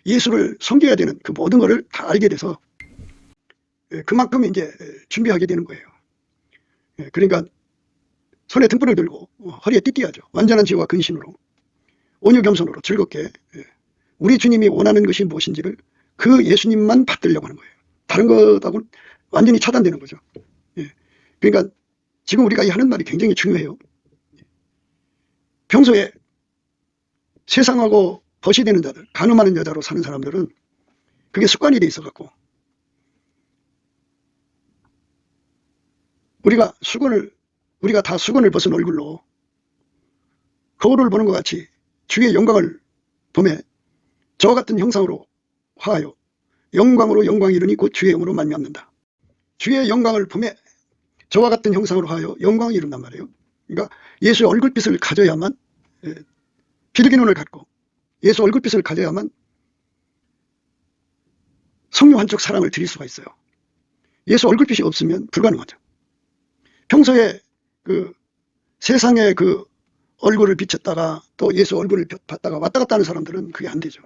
예수를 섬겨야 되는 그 모든 것을 다 알게 돼서 그만큼 이제 준비하게 되는 거예요. 그러니까 손에 등불을 들고 허리에 띠띠하죠. 완전한 지혜와 근신으로 온유 겸손으로 즐겁게 우리 주님이 원하는 것이 무엇인지를 그 예수님만 받들려고 하는 거예요. 다른 것하고는 완전히 차단되는 거죠. 그러니까 지금 우리가 이 하는 말이 굉장히 중요해요. 평소에 세상하고 벗이되는 자들, 간음하는 여자로 사는 사람들은 그게 습관이 돼 있어갖고 우리가 다 수건을 벗은 얼굴로 거울을 보는 것 같이 주의 영광을 보매 저와 같은 형상으로 화하여 영광으로 영광이 이르니 곧 주의 영으로 말미암는다. 주의 영광을 보매 저와 같은 형상으로 하여 영광이 이룬단 말이에요. 그러니까 예수의 얼굴빛을 가져야만 비둘기 눈을 갖고 예수 얼굴빛을 가져야만 성령 한쪽 사랑을 드릴 수가 있어요. 예수 얼굴빛이 없으면 불가능하죠. 평소에 그 세상에 그 얼굴을 비쳤다가 또 예수 얼굴을 봤다가 왔다 갔다 하는 사람들은 그게 안 되죠.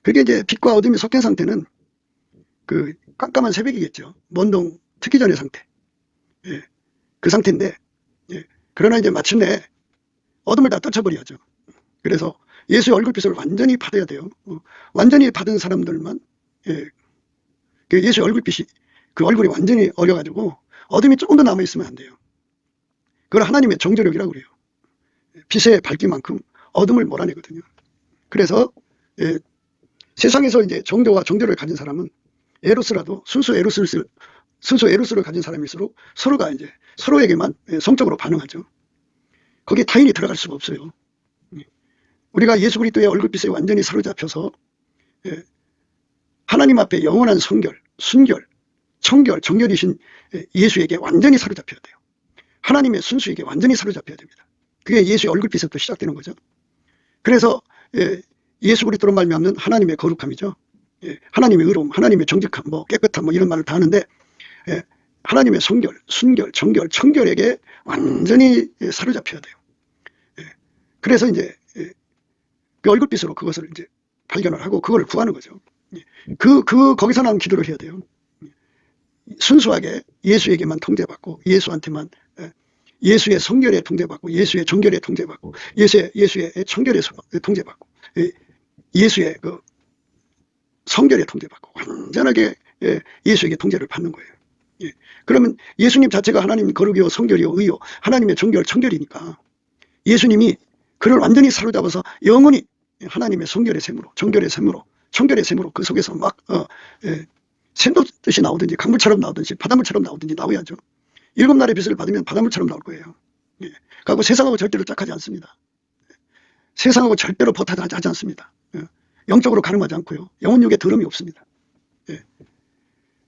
그게 이제 빛과 어둠이 섞인 상태는 그 깜깜한 새벽이겠죠. 먼동 트기 전의 상태. 그 상태인데, 그러나 이제 마침내 어둠을 다 떨쳐버려야죠. 그래서 예수의 얼굴빛을 완전히 받아야 돼요. 완전히 받은 사람들만, 그 예수의 얼굴빛이 그 얼굴이 완전히 어려가지고 어둠이 조금 더 남아있으면 안 돼요. 그걸 하나님의 정죄력이라고 그래요. 빛의 밝기만큼 어둠을 몰아내거든요. 그래서 세상에서 이제 정도와 정죄를 가진 사람은 에로스라도 순수 에로스를 가진 사람일수록 서로가 이제 서로에게만 성적으로 반응하죠. 거기에 타인이 들어갈 수가 없어요. 우리가 예수 그리스도의 얼굴빛에 완전히 사로잡혀서 하나님 앞에 영원한 성결, 순결, 청결, 정결이신 예수에게 완전히 사로잡혀야 돼요. 하나님의 순수에게 완전히 사로잡혀야 됩니다. 그게 예수의 얼굴빛에부터 시작되는 거죠. 그래서 예수 그리스도로 말미암는 하나님의 거룩함이죠. 하나님의 의로움, 하나님의 정직함, 뭐 깨끗함, 뭐 이런 말을 다 하는데 하나님의 성결, 순결, 정결, 청결에게 완전히 사로잡혀야 돼요. 그래서 이제 그 얼굴빛으로 그것을 이제 발견을 하고 그걸 구하는 거죠. 거기서 나온 기도를 해야 돼요. 순수하게 예수에게만 통제받고 예수한테만 예수의 성결에 통제받고 예수의 정결에 통제받고 예수의 청결에 통제받고 예수의 그 성결에 통제받고 완전하게 예수에게 통제를 받는 거예요. 그러면 예수님 자체가 하나님 거룩이요 성결이요 의요 하나님의 정결 청결이니까 예수님이 그를 완전히 사로잡아서 영원히 하나님의 성결의 샘으로 정결의 샘으로 청결의 샘으로 그 속에서 막 샘돋듯이 나오든지 강물처럼 나오든지 바닷물처럼 나오든지 나와야죠. 7날의 빛을 받으면 바닷물처럼 나올 거예요. 그리고 세상하고 절대로 짝하지 않습니다. 세상하고 절대로 버타하지 않습니다. 영적으로 가늠하지 않고요. 영혼육에 더러움이 없습니다.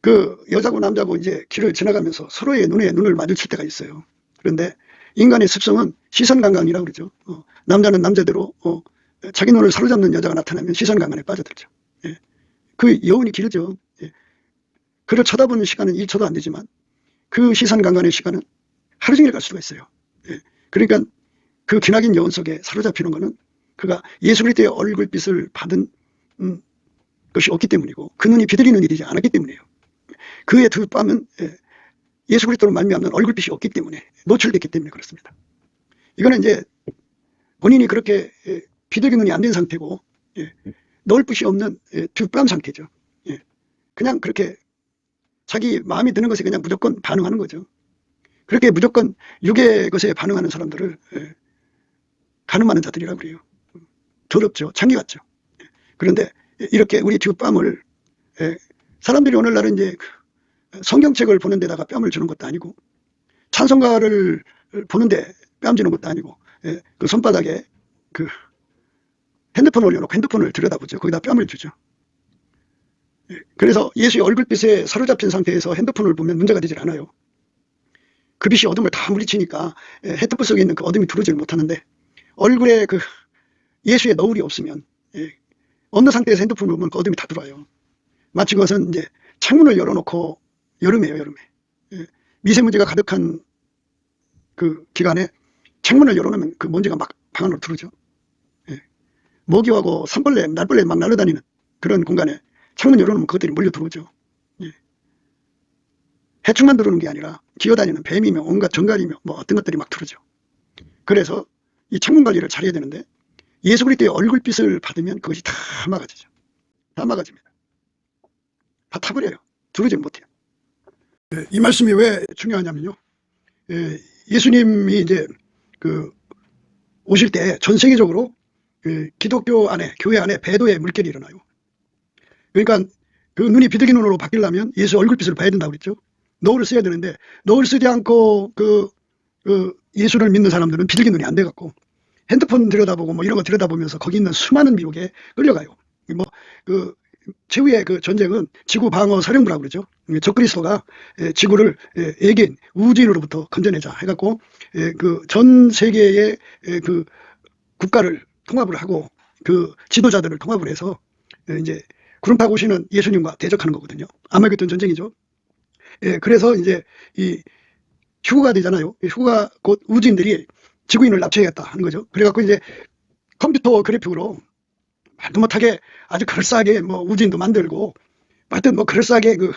그 여자고 남자고 이제 길을 지나가면서 서로의 눈에 눈을 마주칠 때가 있어요. 그런데 인간의 습성은 시선강간이라고 그러죠. 남자는 남자대로 자기 눈을 사로잡는 여자가 나타나면 시선강간에 빠져들죠. 그 여운이 길죠. 그를 쳐다보는 시간은 1초도 안 되지만 그 시선강간의 시간은 하루 종일 갈 수가 있어요. 그러니까 그 기나긴 여운 속에 사로잡히는 것은 그가 예수 그리스도의 얼굴빛을 받은 것이 없기 때문이고 그 눈이 비둘기 눈이 되지 않았기 때문이에요. 그의 두 뺨은 예수 그리스도로 말미암는 얼굴빛이 없기 때문에 노출됐기 때문에 그렇습니다. 이거는 이제 본인이 그렇게 비둘기 눈이 안 된 상태고 넣을 빛이 없는 두 뺨 상태죠. 그냥 그렇게 자기 마음에 드는 것에 그냥 무조건 반응하는 거죠. 그렇게 무조건 육의 것에 반응하는 사람들을 가늠 많은 자들이라고 그래요. 더럽죠. 창기 같죠. 그런데 이렇게 우리 뒷밤을 사람들이 오늘날은 이제 성경책을 보는 데다가 뺨을 주는 것도 아니고 찬송가를 보는데 뺨 주는 것도 아니고 그 손바닥에 그 핸드폰을 올려놓고 핸드폰을 들여다보죠. 거기다 뺨을 주죠. 그래서 예수의 얼굴빛에 사로잡힌 상태에서 핸드폰을 보면 문제가 되질 않아요. 그 빛이 어둠을 다 물리치니까 핸드폰 속에 있는 그 어둠이 들어오질 못하는데 얼굴에 그 예수의 너울이 없으면 어느 상태에서 핸드폰을 보면 그 어둠이 다 들어와요. 마치 그것은 이제 창문을 열어놓고 여름에요, 여름에. 미세먼지가 가득한 그 기간에 창문을 열어놓으면 그 먼지가 막 방 안으로 들어오죠. 모기하고 산벌레, 날벌레 막 날아다니는 그런 공간에 창문 열어놓으면 그것들이 몰려 들어오죠. 해충만 들어오는 게 아니라 기어다니는 뱀이며 온갖 정갈이며 뭐 어떤 것들이 막 들어오죠. 그래서 이 창문 관리를 잘해야 되는데 예수 그리스도의 얼굴빛을 받으면 그것이 다 막아지죠. 다 막아집니다. 다 타버려요. 들어오지 못해요. 이 말씀이 왜 중요하냐면요. 예수님이 이제 그 오실 때 전 세계적으로 기독교 안에, 교회 안에 배도의 물결이 일어나요. 그러니까 그 눈이 비둘기 눈으로 바뀌려면 예수 얼굴빛을 봐야 된다고 그랬죠. 노을을 써야 되는데 노을 쓰지 않고 그 예수를 믿는 사람들은 비둘기 눈이 안 돼갖고 핸드폰 들여다보고 뭐 이런 거 들여다보면서 거기 있는 수많은 미혹에 끌려가요. 뭐 그 최후의 그 전쟁은 지구 방어 사령부라고 그러죠. 적그리스도가 지구를 외계인 우주인으로부터 건져내자 해갖고 그 전 세계의 그 국가를 통합을 하고 그 지도자들을 통합을 해서 이제 구름 타고 오시는 예수님과 대적하는 거거든요. 아마겟돈 전쟁이죠. 그래서 이제 이 휴거가 되잖아요. 휴거가 곧 우주인들이 지구인을 납치하겠다 하는 거죠. 그래갖고 이제 컴퓨터 그래픽으로 말도 못하게 아주 그럴싸하게 뭐 우주인도 만들고 하여튼 뭐 그럴싸하게 그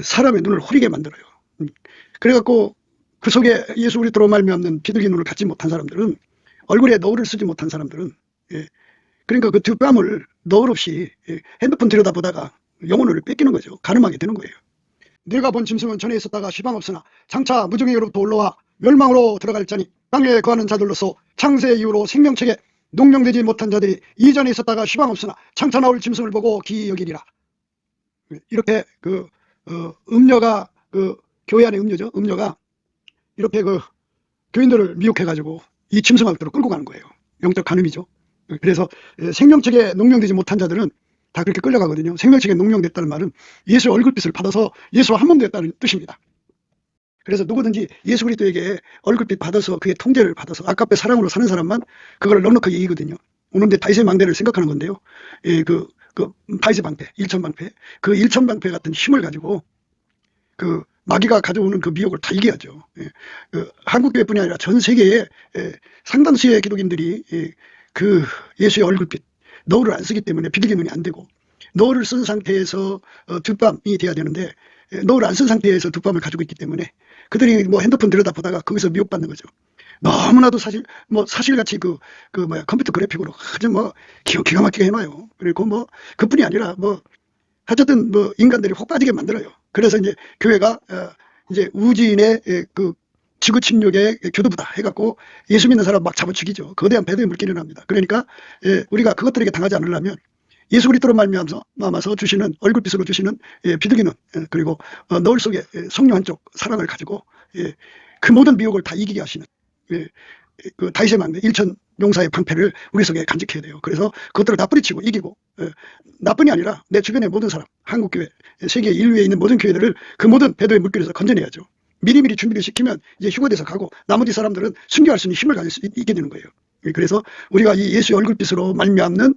사람의 눈을 호리게 만들어요. 그래갖고 그 속에 예수 그리스도로 말미암는 비둘기 눈을 갖지 못한 사람들은 얼굴에 너울을 쓰지 못한 사람들은 그러니까 그 뒷밤을 너울 없이 핸드폰 들여다보다가 영혼을 뺏기는 거죠. 가늠하게 되는 거예요. 내가 본 짐승은 전에 있었다가 시방 없으나 장차 무정에게로부터 올라와 멸망으로 들어갈 자니 땅에 거하는 자들로서 창세 이후로 생명책에 농명되지 못한 자들이 이전에 있었다가 시방 없으나 장차 나올 짐승을 보고 기이 여기리라. 이렇게 그 음녀가 그 교회 안의 음녀죠. 음녀가 이렇게 그 교인들을 미혹해가지고 이 짐승학대로 끌고 가는 거예요. 영적 간음이죠. 그래서 생명책에 농명되지 못한 자들은 다 그렇게 끌려가거든요. 생명책에 농명됐다는 말은 예수의 얼굴빛을 받아서 예수와 한 몸 됐다는 뜻입니다. 그래서 누구든지 예수 그리스도에게 얼굴빛 받아서 그의 통제를 받아서 아깝게 사랑으로 사는 사람만 그걸 넉넉하게 이기거든요. 오늘 다윗의 망대를 생각하는 건데요. 그 다윗의 방패, 일천방패, 그 일천방패 같은 힘을 가지고 그 마귀가 가져오는 그 미혹을 다 이겨야죠. 한국교회뿐이 아니라 전 세계에 상당수의 기독인들이 그 예수의 얼굴빛, 너울을 안 쓰기 때문에 비둘기 눈이 안 되고 너울을 쓴 상태에서 뒷밤이 돼야 되는데 너울 안 쓴 상태에서 뒷밤을 가지고 있기 때문에 그들이 뭐 핸드폰 들여다보다가 거기서 미혹받는 거죠. 너무나도 사실같이 컴퓨터 그래픽으로 아주 뭐 기가 막히게 해놔요. 그리고 뭐 그뿐이 아니라 뭐 어쨌든 뭐 인간들이 혹 빠지게 만들어요. 그래서 이제 교회가 이제 우주인의 그 지구 침략의 교도부다 해갖고 예수 믿는 사람 막 잡아 죽이죠. 거대한 배도의 물길이 일어납니다. 그러니까 우리가 그것들에게 당하지 않으려면 예수 그리스도로 말미암아서 주시는 얼굴빛으로 주시는 비둘기는 그리고 너울 속에 성령 한쪽 사랑을 가지고 그 모든 미혹을 다 이기게 하시는 그 다윗의 망대 일천 용사의 방패를 우리 속에 간직해야 돼요. 그래서 그것들을 다 뿌리치고 이기고 나뿐이 아니라 내 주변의 모든 사람, 한국교회, 세계 인류에 있는 모든 교회들을 그 모든 배도의 물길에서 건져내야죠. 미리미리 준비를 시키면 이제 휴거돼서 가고 나머지 사람들은 순교할 수 있는 힘을 가질 수 있게 되는 거예요. 그래서 우리가 이 예수의 얼굴빛으로 말미암는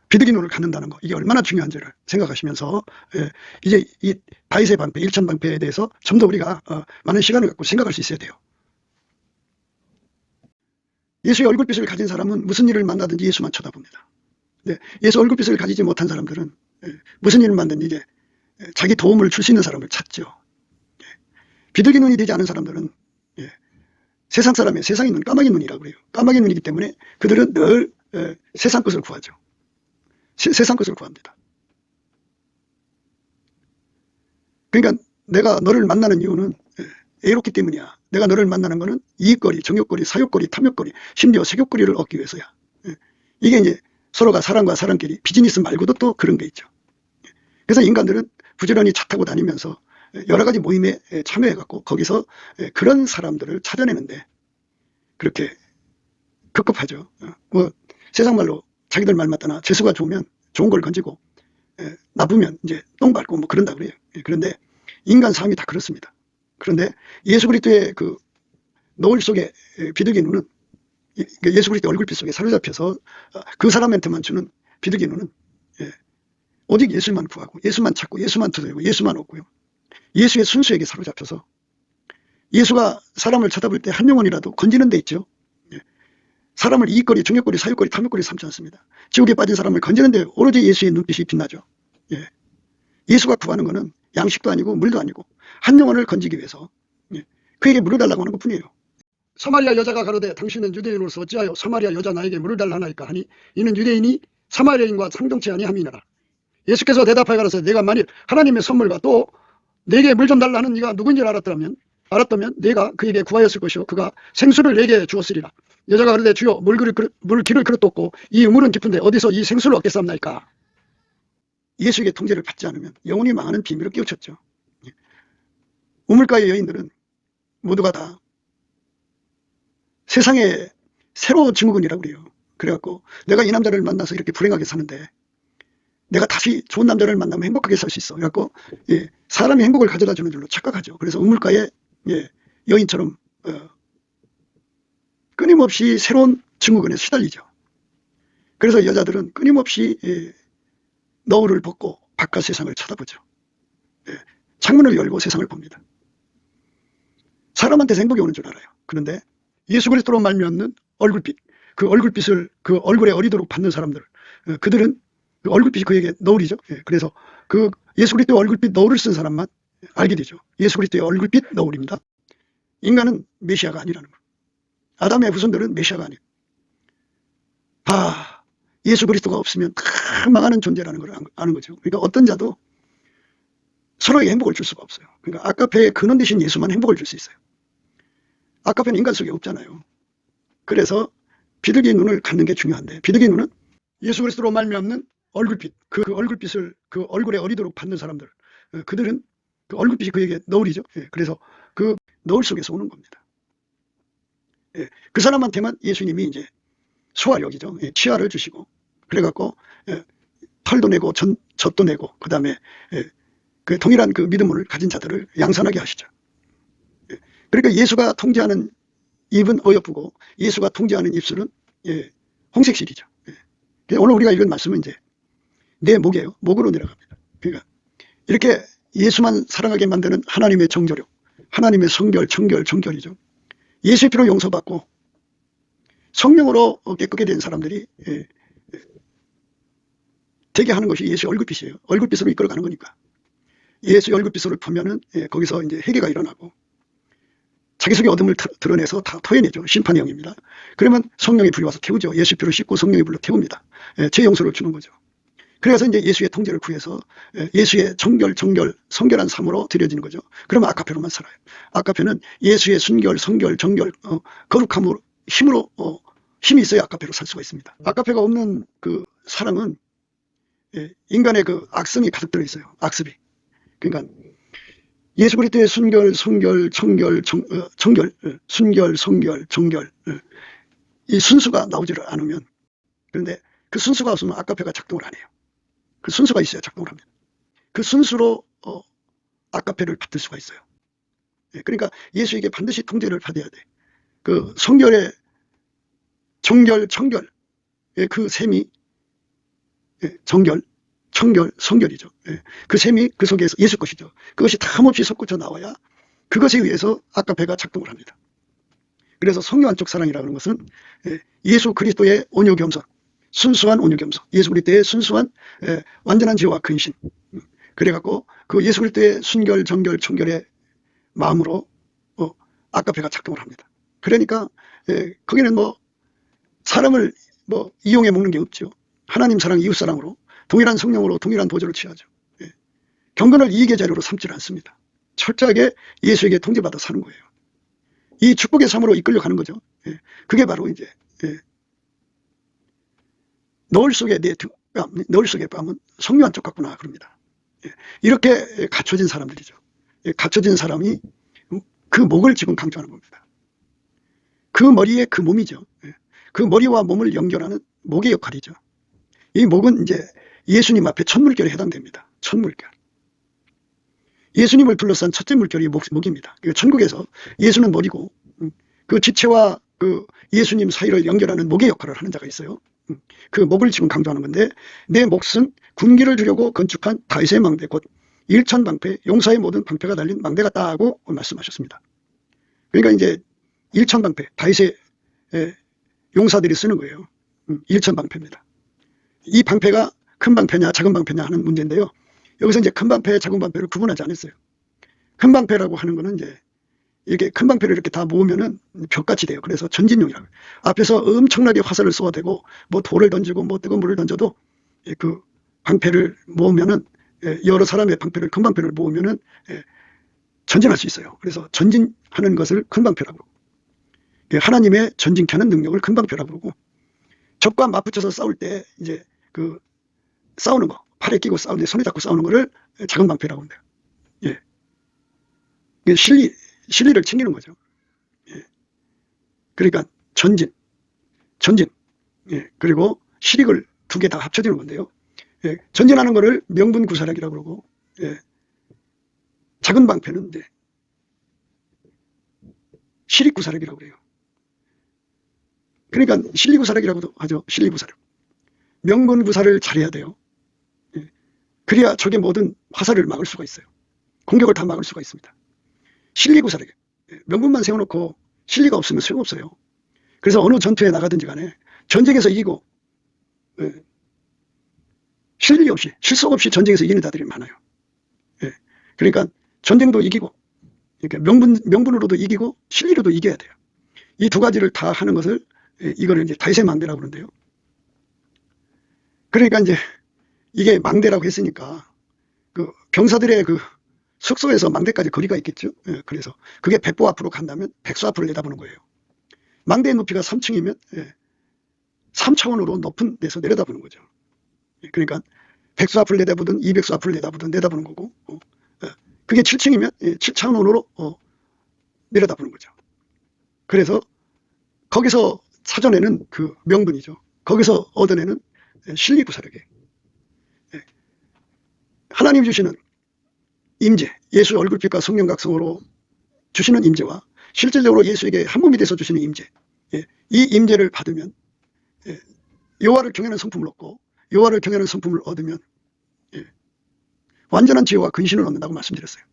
비둘기 눈을 갖는다는 거, 이게 얼마나 중요한지를 생각하시면서 이제 이 다윗의 방패, 일천방패에 대해서 좀 더 우리가 많은 시간을 갖고 생각할 수 있어야 돼요. 예수의 얼굴빛을 가진 사람은 무슨 일을 만나든지 예수만 쳐다봅니다. 예수 얼굴빛을 가지지 못한 사람들은 무슨 일을 만든지 이제 자기 도움을 줄 수 있는 사람을 찾죠. 비둘기 눈이 되지 않은 사람들은 세상 사람의 세상의 눈, 까마귀 눈이라고 그래요. 까마귀 눈이기 때문에 그들은 늘 세상 것을 구하죠. 세상 것을 구합니다. 그러니까 내가 너를 만나는 이유는 애롭기 때문이야. 내가 너를 만나는 거는 이익거리, 정욕거리, 사욕거리, 탐욕거리, 심지어 색욕거리를 얻기 위해서야. 이게 이제 서로가 사람과 사람끼리 비즈니스 말고도 또 그런 게 있죠. 그래서 인간들은 부지런히 차 타고 다니면서 여러 가지 모임에 참여해갖고 거기서 그런 사람들을 찾아내는데 그렇게 급급하죠. 뭐 세상 말로 자기들 말 맞다나 재수가 좋으면 좋은 걸 건지고 나쁘면 이제 똥 밟고 뭐 그런다 그래요. 그런데 인간 삶이 다 그렇습니다. 그런데 예수 그리스도의 그 노을 속에 비둘기 눈은 예수 그리스도 얼굴빛 속에 사로잡혀서 그 사람한테만 주는 비둘기 눈은 오직 예수만 구하고 예수만 찾고 예수만 두드리고 예수만 얻고요. 예수의 순수에게 사로잡혀서 예수가 사람을 쳐다볼 때 한 영혼이라도 건지는 데 있죠. 사람을 이익거리, 정욕거리, 사욕거리, 탐욕거리 삼지 않습니다. 지옥에 빠진 사람을 건지는 데 오로지 예수의 눈빛이 빛나죠. 예수가 구하는 것은 양식도 아니고 물도 아니고 한 영혼을 건지기 위해서 그에게 물을 달라고 하는 것뿐이에요. 사마리아 여자가 가로되 당신은 유대인으로서 어찌하여 사마리아 여자 나에게 물을 달라 하나이까 하니 이는 유대인이 사마리아인과 상종치 아니함이니라. 예수께서 대답하여 가라사대 내가 만일 하나님의 선물과 또 내게 물 좀 달라 하는 네가 누구인지 알았다면 내가 그에게 구하였을 것이요 그가 생수를 내게 주었으리라. 여자가 그러되 주여 물기를 그릇 뒀고 이 우물은 깊은데 어디서 이 생수를 얻겠사옵나이까. 예수에게 통제를 받지 않으면 영혼이 망하는 비밀을 깨우쳤죠. 우물가의 여인들은 모두가 다 세상의 새로운 증후군이라고 그래요. 그래갖고 내가 이 남자를 만나서 이렇게 불행하게 사는데 내가 다시 좋은 남자를 만나면 행복하게 살 수 있어. 그래갖고 사람이 행복을 가져다 주는 줄로 착각하죠. 그래서 우물가의 여인처럼 끊임없이 새로운 증후군에 시달리죠. 그래서 여자들은 끊임없이 너울을 벗고 바깥 세상을 쳐다보죠. 창문을 열고 세상을 봅니다. 사람한테서 행복이 오는 줄 알아요. 그런데 예수 그리스도로 말미암는 얼굴빛, 그 얼굴빛을 그 얼굴에 어리도록 받는 사람들, 그들은 그 얼굴빛이 그에게 너울이죠. 그래서 그 예수 그리스도의 얼굴빛 너울을 쓴 사람만 알게 되죠. 예수 그리스도의 얼굴빛 너울입니다. 인간은 메시아가 아니라는 거. 아담의 후손들은 메시아가 아니에요. 예수 그리스도가 없으면 다 망하는 존재라는 걸 아는 거죠. 그러니까 어떤 자도 서로에게 행복을 줄 수가 없어요. 그러니까 아까페의 근원 되신 예수만 행복을 줄 수 있어요. 아까페는 인간 속에 없잖아요. 그래서 비둘기 눈을 갖는 게 중요한데 비둘기 눈은 예수 그리스도로 말미암는 얼굴빛, 그 얼굴빛을 그 얼굴에 어리도록 받는 사람들, 그들은 그 얼굴빛이 그에게 너울이죠. 그래서 그 너울 속에서 오는 겁니다. 그 사람한테만 예수님이 이제 소화력이죠. 치아를 주시고 그래갖고 털도 내고 젖도 내고 그 다음에 그 동일한 그 믿음을 가진 자들을 양산하게 하시죠. 그러니까 예수가 통제하는 입은 어여쁘고 예수가 통제하는 입술은 홍색실이죠. 오늘 우리가 읽은 말씀은 이제 내 목이에요. 목으로 내려갑니다. 그러니까 이렇게 예수만 사랑하게 만드는 하나님의 정조력, 하나님의 성결, 정결이죠. 예수의 피로 용서받고 성령으로 깨끗게 된 사람들이 되게 하는 것이 예수의 얼굴빛이에요. 얼굴빛으로 이끌어가는 거니까. 예수의 얼굴빛으로 보면은 거기서 이제 회개가 일어나고 자기 속의 어둠을 드러내서 다 토해내죠. 심판의 영입니다. 그러면 성령이 불이 와서 태우죠. 예수 피로 씻고 성령이 불로 태웁니다. 제 용서를 주는 거죠. 그래서 이제 예수의 통제를 구해서 예수의 성결한 삶으로 드려지는 거죠. 그러면 아카페로만 살아요. 아카페는 예수의 순결, 성결, 정결, 거룩함으로 힘이 있어야 아카페로 살 수가 있습니다. 아카페가 없는 그 사랑은 인간의 그 악성이 가득 들어 있어요. 악습이. 그러니까 예수 그리스도의 순결, 성결, 정결, 순결, 성결, 정결 이 순수가 나오지를 않으면 그런데 그 순수가 없으면 아카페가 작동을 안 해요. 그 순수가 있어야 작동을 합니다. 그 순수로 아카페를 받을 수가 있어요. 그러니까 예수에게 반드시 통제를 받아야 돼. 그 성결의 정결, 청결 그 셈이 정결, 청결, 성결이죠. 그 셈이 그 속에서 예수 것이죠. 그것이 탐없이 솟구쳐 나와야 그것에 의해서 아카페가 작동을 합니다. 그래서 성령안쪽 사랑이라는 것은 예수 그리스도의 온유 겸손, 순수한 온유 겸손, 예수 그리스도의 순수한 완전한 지혜와 근신. 그래갖고 그 예수 그리스도의 순결, 정결, 청결의 마음으로 아카페가 작동을 합니다. 그러니까 거기는 뭐 사람을 뭐 이용해 먹는 게 없죠. 하나님 사랑, 이웃 사랑으로 동일한 성령으로 동일한 보조를 취하죠. 경건을 이익의 자료로 삼지 않습니다. 철저하게 예수에게 통제받아 사는 거예요. 이 축복의 삶으로 이끌려가는 거죠. 예. 그게 바로 이제 너울 속에 내 뺨, 너울 속의 뺨은 성묘한 쪽 같구나 그럽니다. 예. 이렇게 갖춰진 사람들이죠. 예. 갖춰진 사람이 그 목을 지금 강조하는 겁니다. 그 머리에 그 몸이죠. 예. 그 머리와 몸을 연결하는 목의 역할이죠. 이 목은 이제 예수님 앞에 첫 물결에 해당됩니다. 첫 물결. 예수님을 둘러싼 첫째 물결이 목입니다. 천국에서 예수는 머리고 그 지체와 그 예수님 사이를 연결하는 목의 역할을 하는 자가 있어요. 그 목을 지금 강조하는 건데 내 몫은 군기를 주려고 건축한 다윗의 망대 곧 일천방패 용사의 모든 방패가 달린 망대 같다고 말씀하셨습니다. 그러니까 이제 일천방패 다윗의 용사들이 쓰는 거예요. 일천방패입니다. 이 방패가 큰 방패냐 작은 방패냐 하는 문제인데요. 여기서 이제 큰 방패, 작은 방패를 구분하지 않았어요. 큰 방패라고 하는 거는 이제 이렇게 큰 방패를 이렇게 다 모으면은 벽같이 돼요. 그래서 전진용이라고. 앞에서 엄청나게 화살을 쏘아대고 뭐 돌을 던지고 뭐 뜨거운 물을 던져도 그 방패를 모으면은 여러 사람의 방패를 큰 방패를 모으면은 전진할 수 있어요. 그래서 전진하는 것을 큰 방패라고 그러고 하나님의 전진케 하는 능력을 큰 방패라고 그러고 적과 맞붙여서 싸울 때 이제 그 싸우는 거 팔에 끼고 싸우는데 손에 잡고 싸우는 거를 작은 방패라고 합니다. 예. 실리를 챙기는 거죠. 예. 그러니까 전진. 예. 그리고 실익을 두 개 다 합쳐지는 건데요. 예. 전진하는 거를 명분구사력이라고 그러고, 예. 작은 방패는 이제 실익구사력이라고 그래요. 그러니까 실리구사력이라고도 하죠. 실리구사력. 명분구사를 잘해야 돼요. 그래야 적의 모든 화살을 막을 수가 있어요. 공격을 다 막을 수가 있습니다. 실리구사력. 명분만 세워놓고 실리가 없으면 소용없어요. 그래서 어느 전투에 나가든지 간에 전쟁에서 이기고 실리 없이 실속 없이 전쟁에서 이기는 자들이 많아요. 그러니까 전쟁도 이기고 명분으로도 이기고 실리로도 이겨야 돼요. 이 두 가지를 다 하는 것을 이거를 이제 다윗의 망대라고 그러는데요. 그러니까 이제 이게 망대라고 했으니까 그 병사들의 그 숙소에서 망대까지 거리가 있겠죠. 그래서 그게 백보 앞으로 간다면 백수 앞을 내다보는 거예요. 망대의 높이가 3층이면 3차원으로 높은 데서 내려다보는 거죠. 그러니까 백수 앞을 내다보든 200수 앞을 내다보든 내다보는 거고 그게 7층이면 7차원으로 내려다보는 거죠. 그래서 거기서 찾아내는 그 명분이죠. 거기서 얻어내는 실리구사력이에요. 하나님 주시는 임재, 예수 얼굴빛과 성령 각성으로 주시는 임재와 실질적으로 예수에게 한 몸이 돼서 주시는 임재, 이 임재를 받으면 여호와를 경외하는 성품을 얻고 여호와를 경외하는 성품을 얻으면 완전한 지혜와 근신을 얻는다고 말씀드렸어요.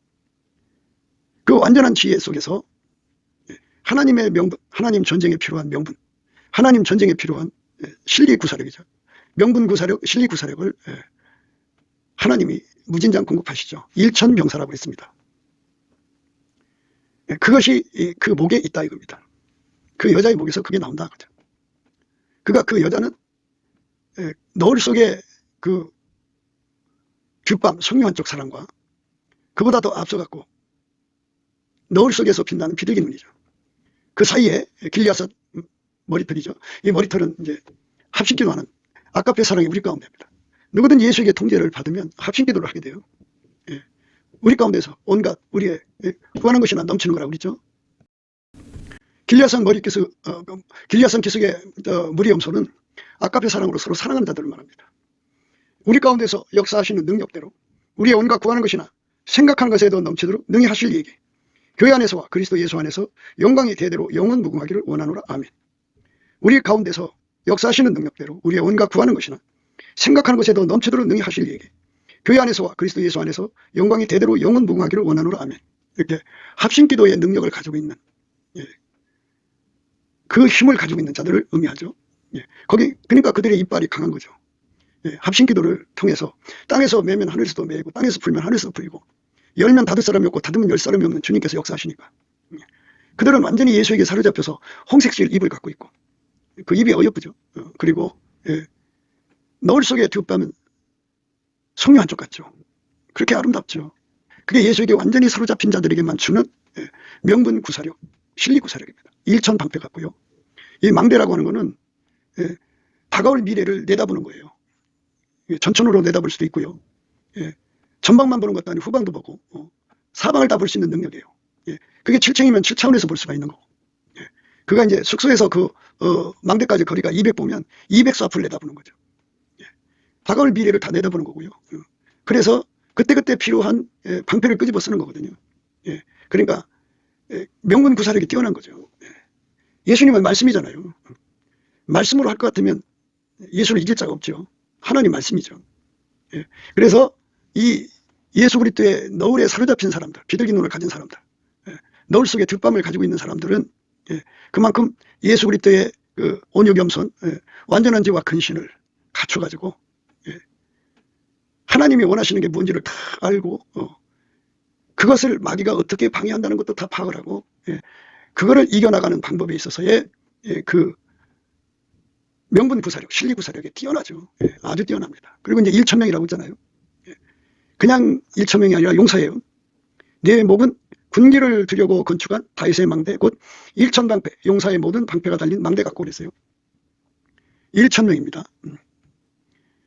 그 완전한 지혜 속에서 하나님의 명분, 하나님 전쟁에 필요한 명분, 하나님 전쟁에 필요한 실리구사력이죠. 명분구사력, 실리구사력을 하나님이 무진장 공급하시죠. 일천병사라고 했습니다. 그것이 그 목에 있다 이겁니다. 그 여자의 목에서 그게 나온다. 그가 그 여자는 너울 속에 그 귓밤 성령한 쪽 사람과 그보다 더 앞서갖고 너울 속에서 빛나는 비둘기 눈이죠. 그 사이에 길리앗은 머리털이죠. 이 머리털은 이제 합심기도하는 아까페 사랑이 우리 가운데입니다. 누구든 예수에게 통제를 받으면 합심기도를 하게 돼요. 우리 가운데서 온갖 우리의 구하는 것이나 넘치는 거라고 그랬죠. 길리앗은 길리앗은 기슭의 무리 염소는 아까페 사랑으로 서로 사랑하는 자들을 말합니다. 우리 가운데서 역사하시는 능력대로 우리의 온갖 구하는 것이나 생각하는 것에도 넘치도록 능히 하실 얘기. 교회 안에서와 그리스도 예수 안에서 영광이 대대로 영원 무궁하기를 원하노라. 아멘. 우리 가운데서 역사하시는 능력대로 우리의 온갖 구하는 것이나 생각하는 것에도 넘치도록 능히 하실 얘기. 교회 안에서와 그리스도 예수 안에서 영광이 대대로 영원 무궁하기를 원하노라. 아멘. 이렇게 합심기도의 능력을 가지고 있는 그 힘을 가지고 있는 자들을 의미하죠. 그러니까 그들의 이빨이 강한 거죠. 합심기도를 통해서 땅에서 매면 하늘에서도 매고 땅에서 풀면 하늘에서도 풀리고 열면 닫을 사람이 없고 닫으면 열 사람이 없는 주님께서 역사하시니까 그들은 완전히 예수에게 사로잡혀서 홍색실 입을 갖고 있고 그 입이 어여쁘죠. 그리고 너울 속에 뒷밤은 성령 한쪽 같죠. 그렇게 아름답죠. 그게 예수에게 완전히 사로잡힌 자들에게만 주는 명분 구사력, 실리 구사력입니다. 일천방패 같고요. 이 망대라고 하는 거는 다가올 미래를 내다보는 거예요. 전천후로 내다볼 수도 있고요. 전방만 보는 것도 아니고 후방도 보고 사방을 다 볼 수 있는 능력이에요. 그게 7층이면 7차원에서 볼 수가 있는 거고. 그가 이제 숙소에서 그 망대까지 거리가 200보면 200수 앞을 내다보는 거죠. 다가올 미래를 다 내다보는 거고요. 그래서 그때그때 필요한 방패를 끄집어 쓰는 거거든요. 그러니까 명분 구사력이 뛰어난 거죠. 예수님은 말씀이잖아요. 말씀으로 할 것 같으면 예수를 이길 자가 없죠. 하나님 말씀이죠. 그래서 이 예수 그리스도의 너울에 사로잡힌 사람들, 비둘기 눈을 가진 사람들, 너울 속에 득밤을 가지고 있는 사람들은 그만큼 예수 그리스도의 그 온유 겸손, 완전한 지와 근신을 갖춰가지고 하나님이 원하시는 게 뭔지를 다 알고 그것을 마귀가 어떻게 방해한다는 것도 다 파악을 하고 그거를 이겨나가는 방법에 있어서의 그 명분 구사력, 실리 구사력이 뛰어나죠. 아주 뛰어납니다. 그리고 이제 1천명이라고 했잖아요. 그냥 1천명이 아니라 용사예요. 내 목은 군기를 들려고 건축한 다윗의 망대, 곧 1천방패, 용사의 모든 방패가 달린 망대 같고 그랬어요. 1천명입니다.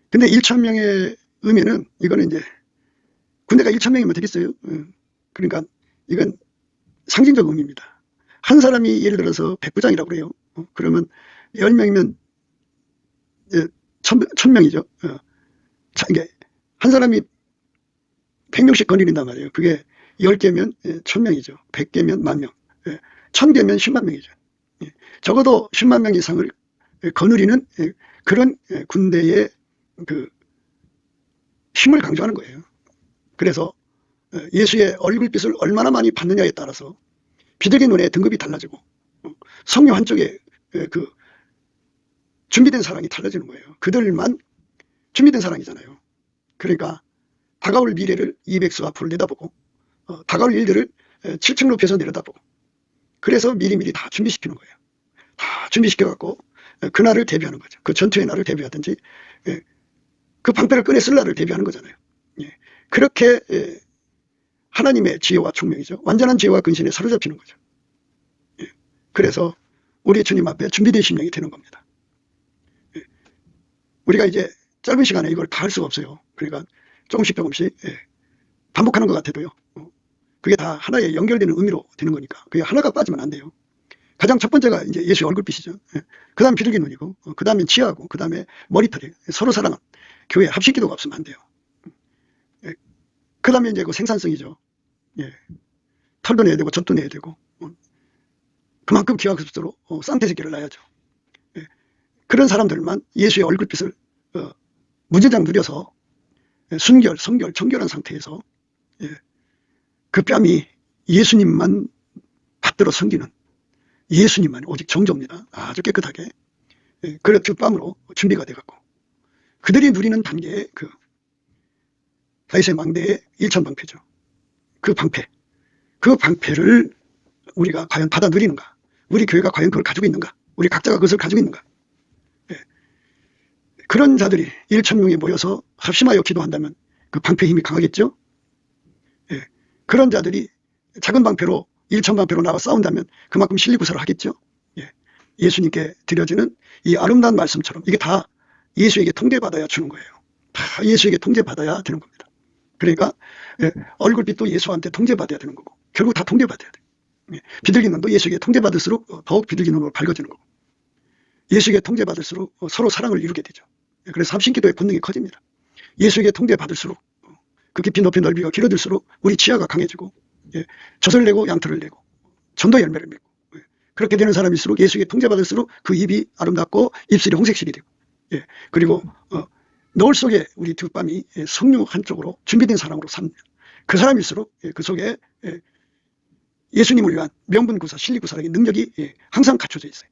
근데 1천명의 의미는 이거는 이제 군대가 1천명이면 되겠어요. 그러니까 이건 상징적 의미입니다. 한 사람이 예를 들어서 백부장이라고 그래요. 그러면 10명이면 1000명이죠. 이게 한 사람이 100명씩 거느린단 말이에요. 그게 10개면 1000명이죠. 100개면 10,000명. 1000개면 10만 명이죠. 적어도 10만 명 이상을 거느리는 그런 군대의 그 힘을 강조하는 거예요. 그래서 예수의 얼굴빛을 얼마나 많이 받느냐에 따라서 비둘기 눈의 등급이 달라지고 성녀 한쪽에 그 준비된 사랑이 달라지는 거예요. 그들만 준비된 사랑이잖아요. 그러니까 다가올 미래를 200수 앞으로 내다보고 다가올 일들을 7층 높이에서 내려다보고 그래서 미리미리 다 준비시키는 거예요. 다 준비시켜갖고 그날을 대비하는 거죠. 그 전투의 날을 대비하든지 그 방패를 꺼내 쓸 날을 대비하는 거잖아요. 그렇게 하나님의 지혜와 총명이죠. 완전한 지혜와 근신에 사로잡히는 거죠. 그래서 우리 주님 앞에 준비된 심령이 되는 겁니다. 우리가 이제 짧은 시간에 이걸 다 할 수가 없어요. 그러니까 조금씩 반복하는 것 같아도요. 그게 다 하나의 연결되는 의미로 되는 거니까 그게 하나가 빠지면 안 돼요. 가장 첫 번째가 이제 예수의 얼굴빛이죠. 그 다음 비둘기 눈이고 그 다음에 치아고 그 다음에 머리털이 서로 사랑한 교회 합식기도가 없으면 안 돼요. 그 다음에 이제 그 생산성이죠. 털도 내야 되고 젖도 내야 되고 그만큼 기하급수로 쌍태 새끼를 낳아야죠. 그런 사람들만 예수의 얼굴빛을 무제장 누려서 순결, 성결, 정결한 상태에서 그 뺨이 예수님만 받들어 섬기는 예수님만 오직 정조입니다. 아주 깨끗하게 그 뺨으로 준비가 돼갖고 그들이 누리는 단계의 그 다윗의 망대의 1천방패죠. 그 방패를 우리가 과연 받아 누리는가? 우리 교회가 과연 그걸 가지고 있는가? 우리 각자가 그것을 가지고 있는가? 그런 자들이 1,000명이 모여서 합심하여 기도한다면 그 방패 힘이 강하겠죠? 그런 자들이 작은 방패로 1,000방패로 나와 싸운다면 그만큼 실리구사를 하겠죠? 예수님께 드려지는 이 아름다운 말씀처럼 이게 다 예수에게 통제받아야 주는 거예요. 다 예수에게 통제받아야 되는 겁니다. 그러니까 얼굴빛도 예수한테 통제받아야 되는 거고 결국 다 통제받아야 돼요. 비둘기 눈도 예수에게 통제받을수록 더욱 비둘기 눈으로 밝아지는 거고 예수에게 통제받을수록 서로 사랑을 이루게 되죠. 그래서 삼신기도의 권능이 커집니다. 예수에게 통제받을수록 그 깊이 높이 넓이가 길어질수록 우리 지하가 강해지고 젖을 내고 양털을 내고 전도 열매를 맺고 그렇게 되는 사람일수록 예수에게 통제받을수록 그 입이 아름답고 입술이 홍색실이 되고 그리고 너울 속에 우리 뒷밤이 성령 한쪽으로 준비된 사람으로 삽니다. 그 사람일수록 그 속에 예수님을 위한 명분구사, 실리구사라는 능력이 항상 갖춰져 있어요.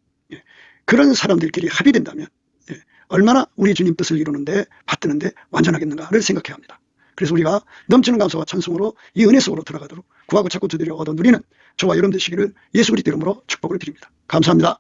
그런 사람들끼리 합의된다면 얼마나 우리 주님 뜻을 이루는데 받드는데 완전하겠는가를 생각해야 합니다. 그래서 우리가 넘치는 감사와 찬송으로 이 은혜 속으로 들어가도록 구하고 찾고 두드려 얻어 누리는 저와 여러분 되시기를 예수 그리스도 이름으로 축복을 드립니다. 감사합니다.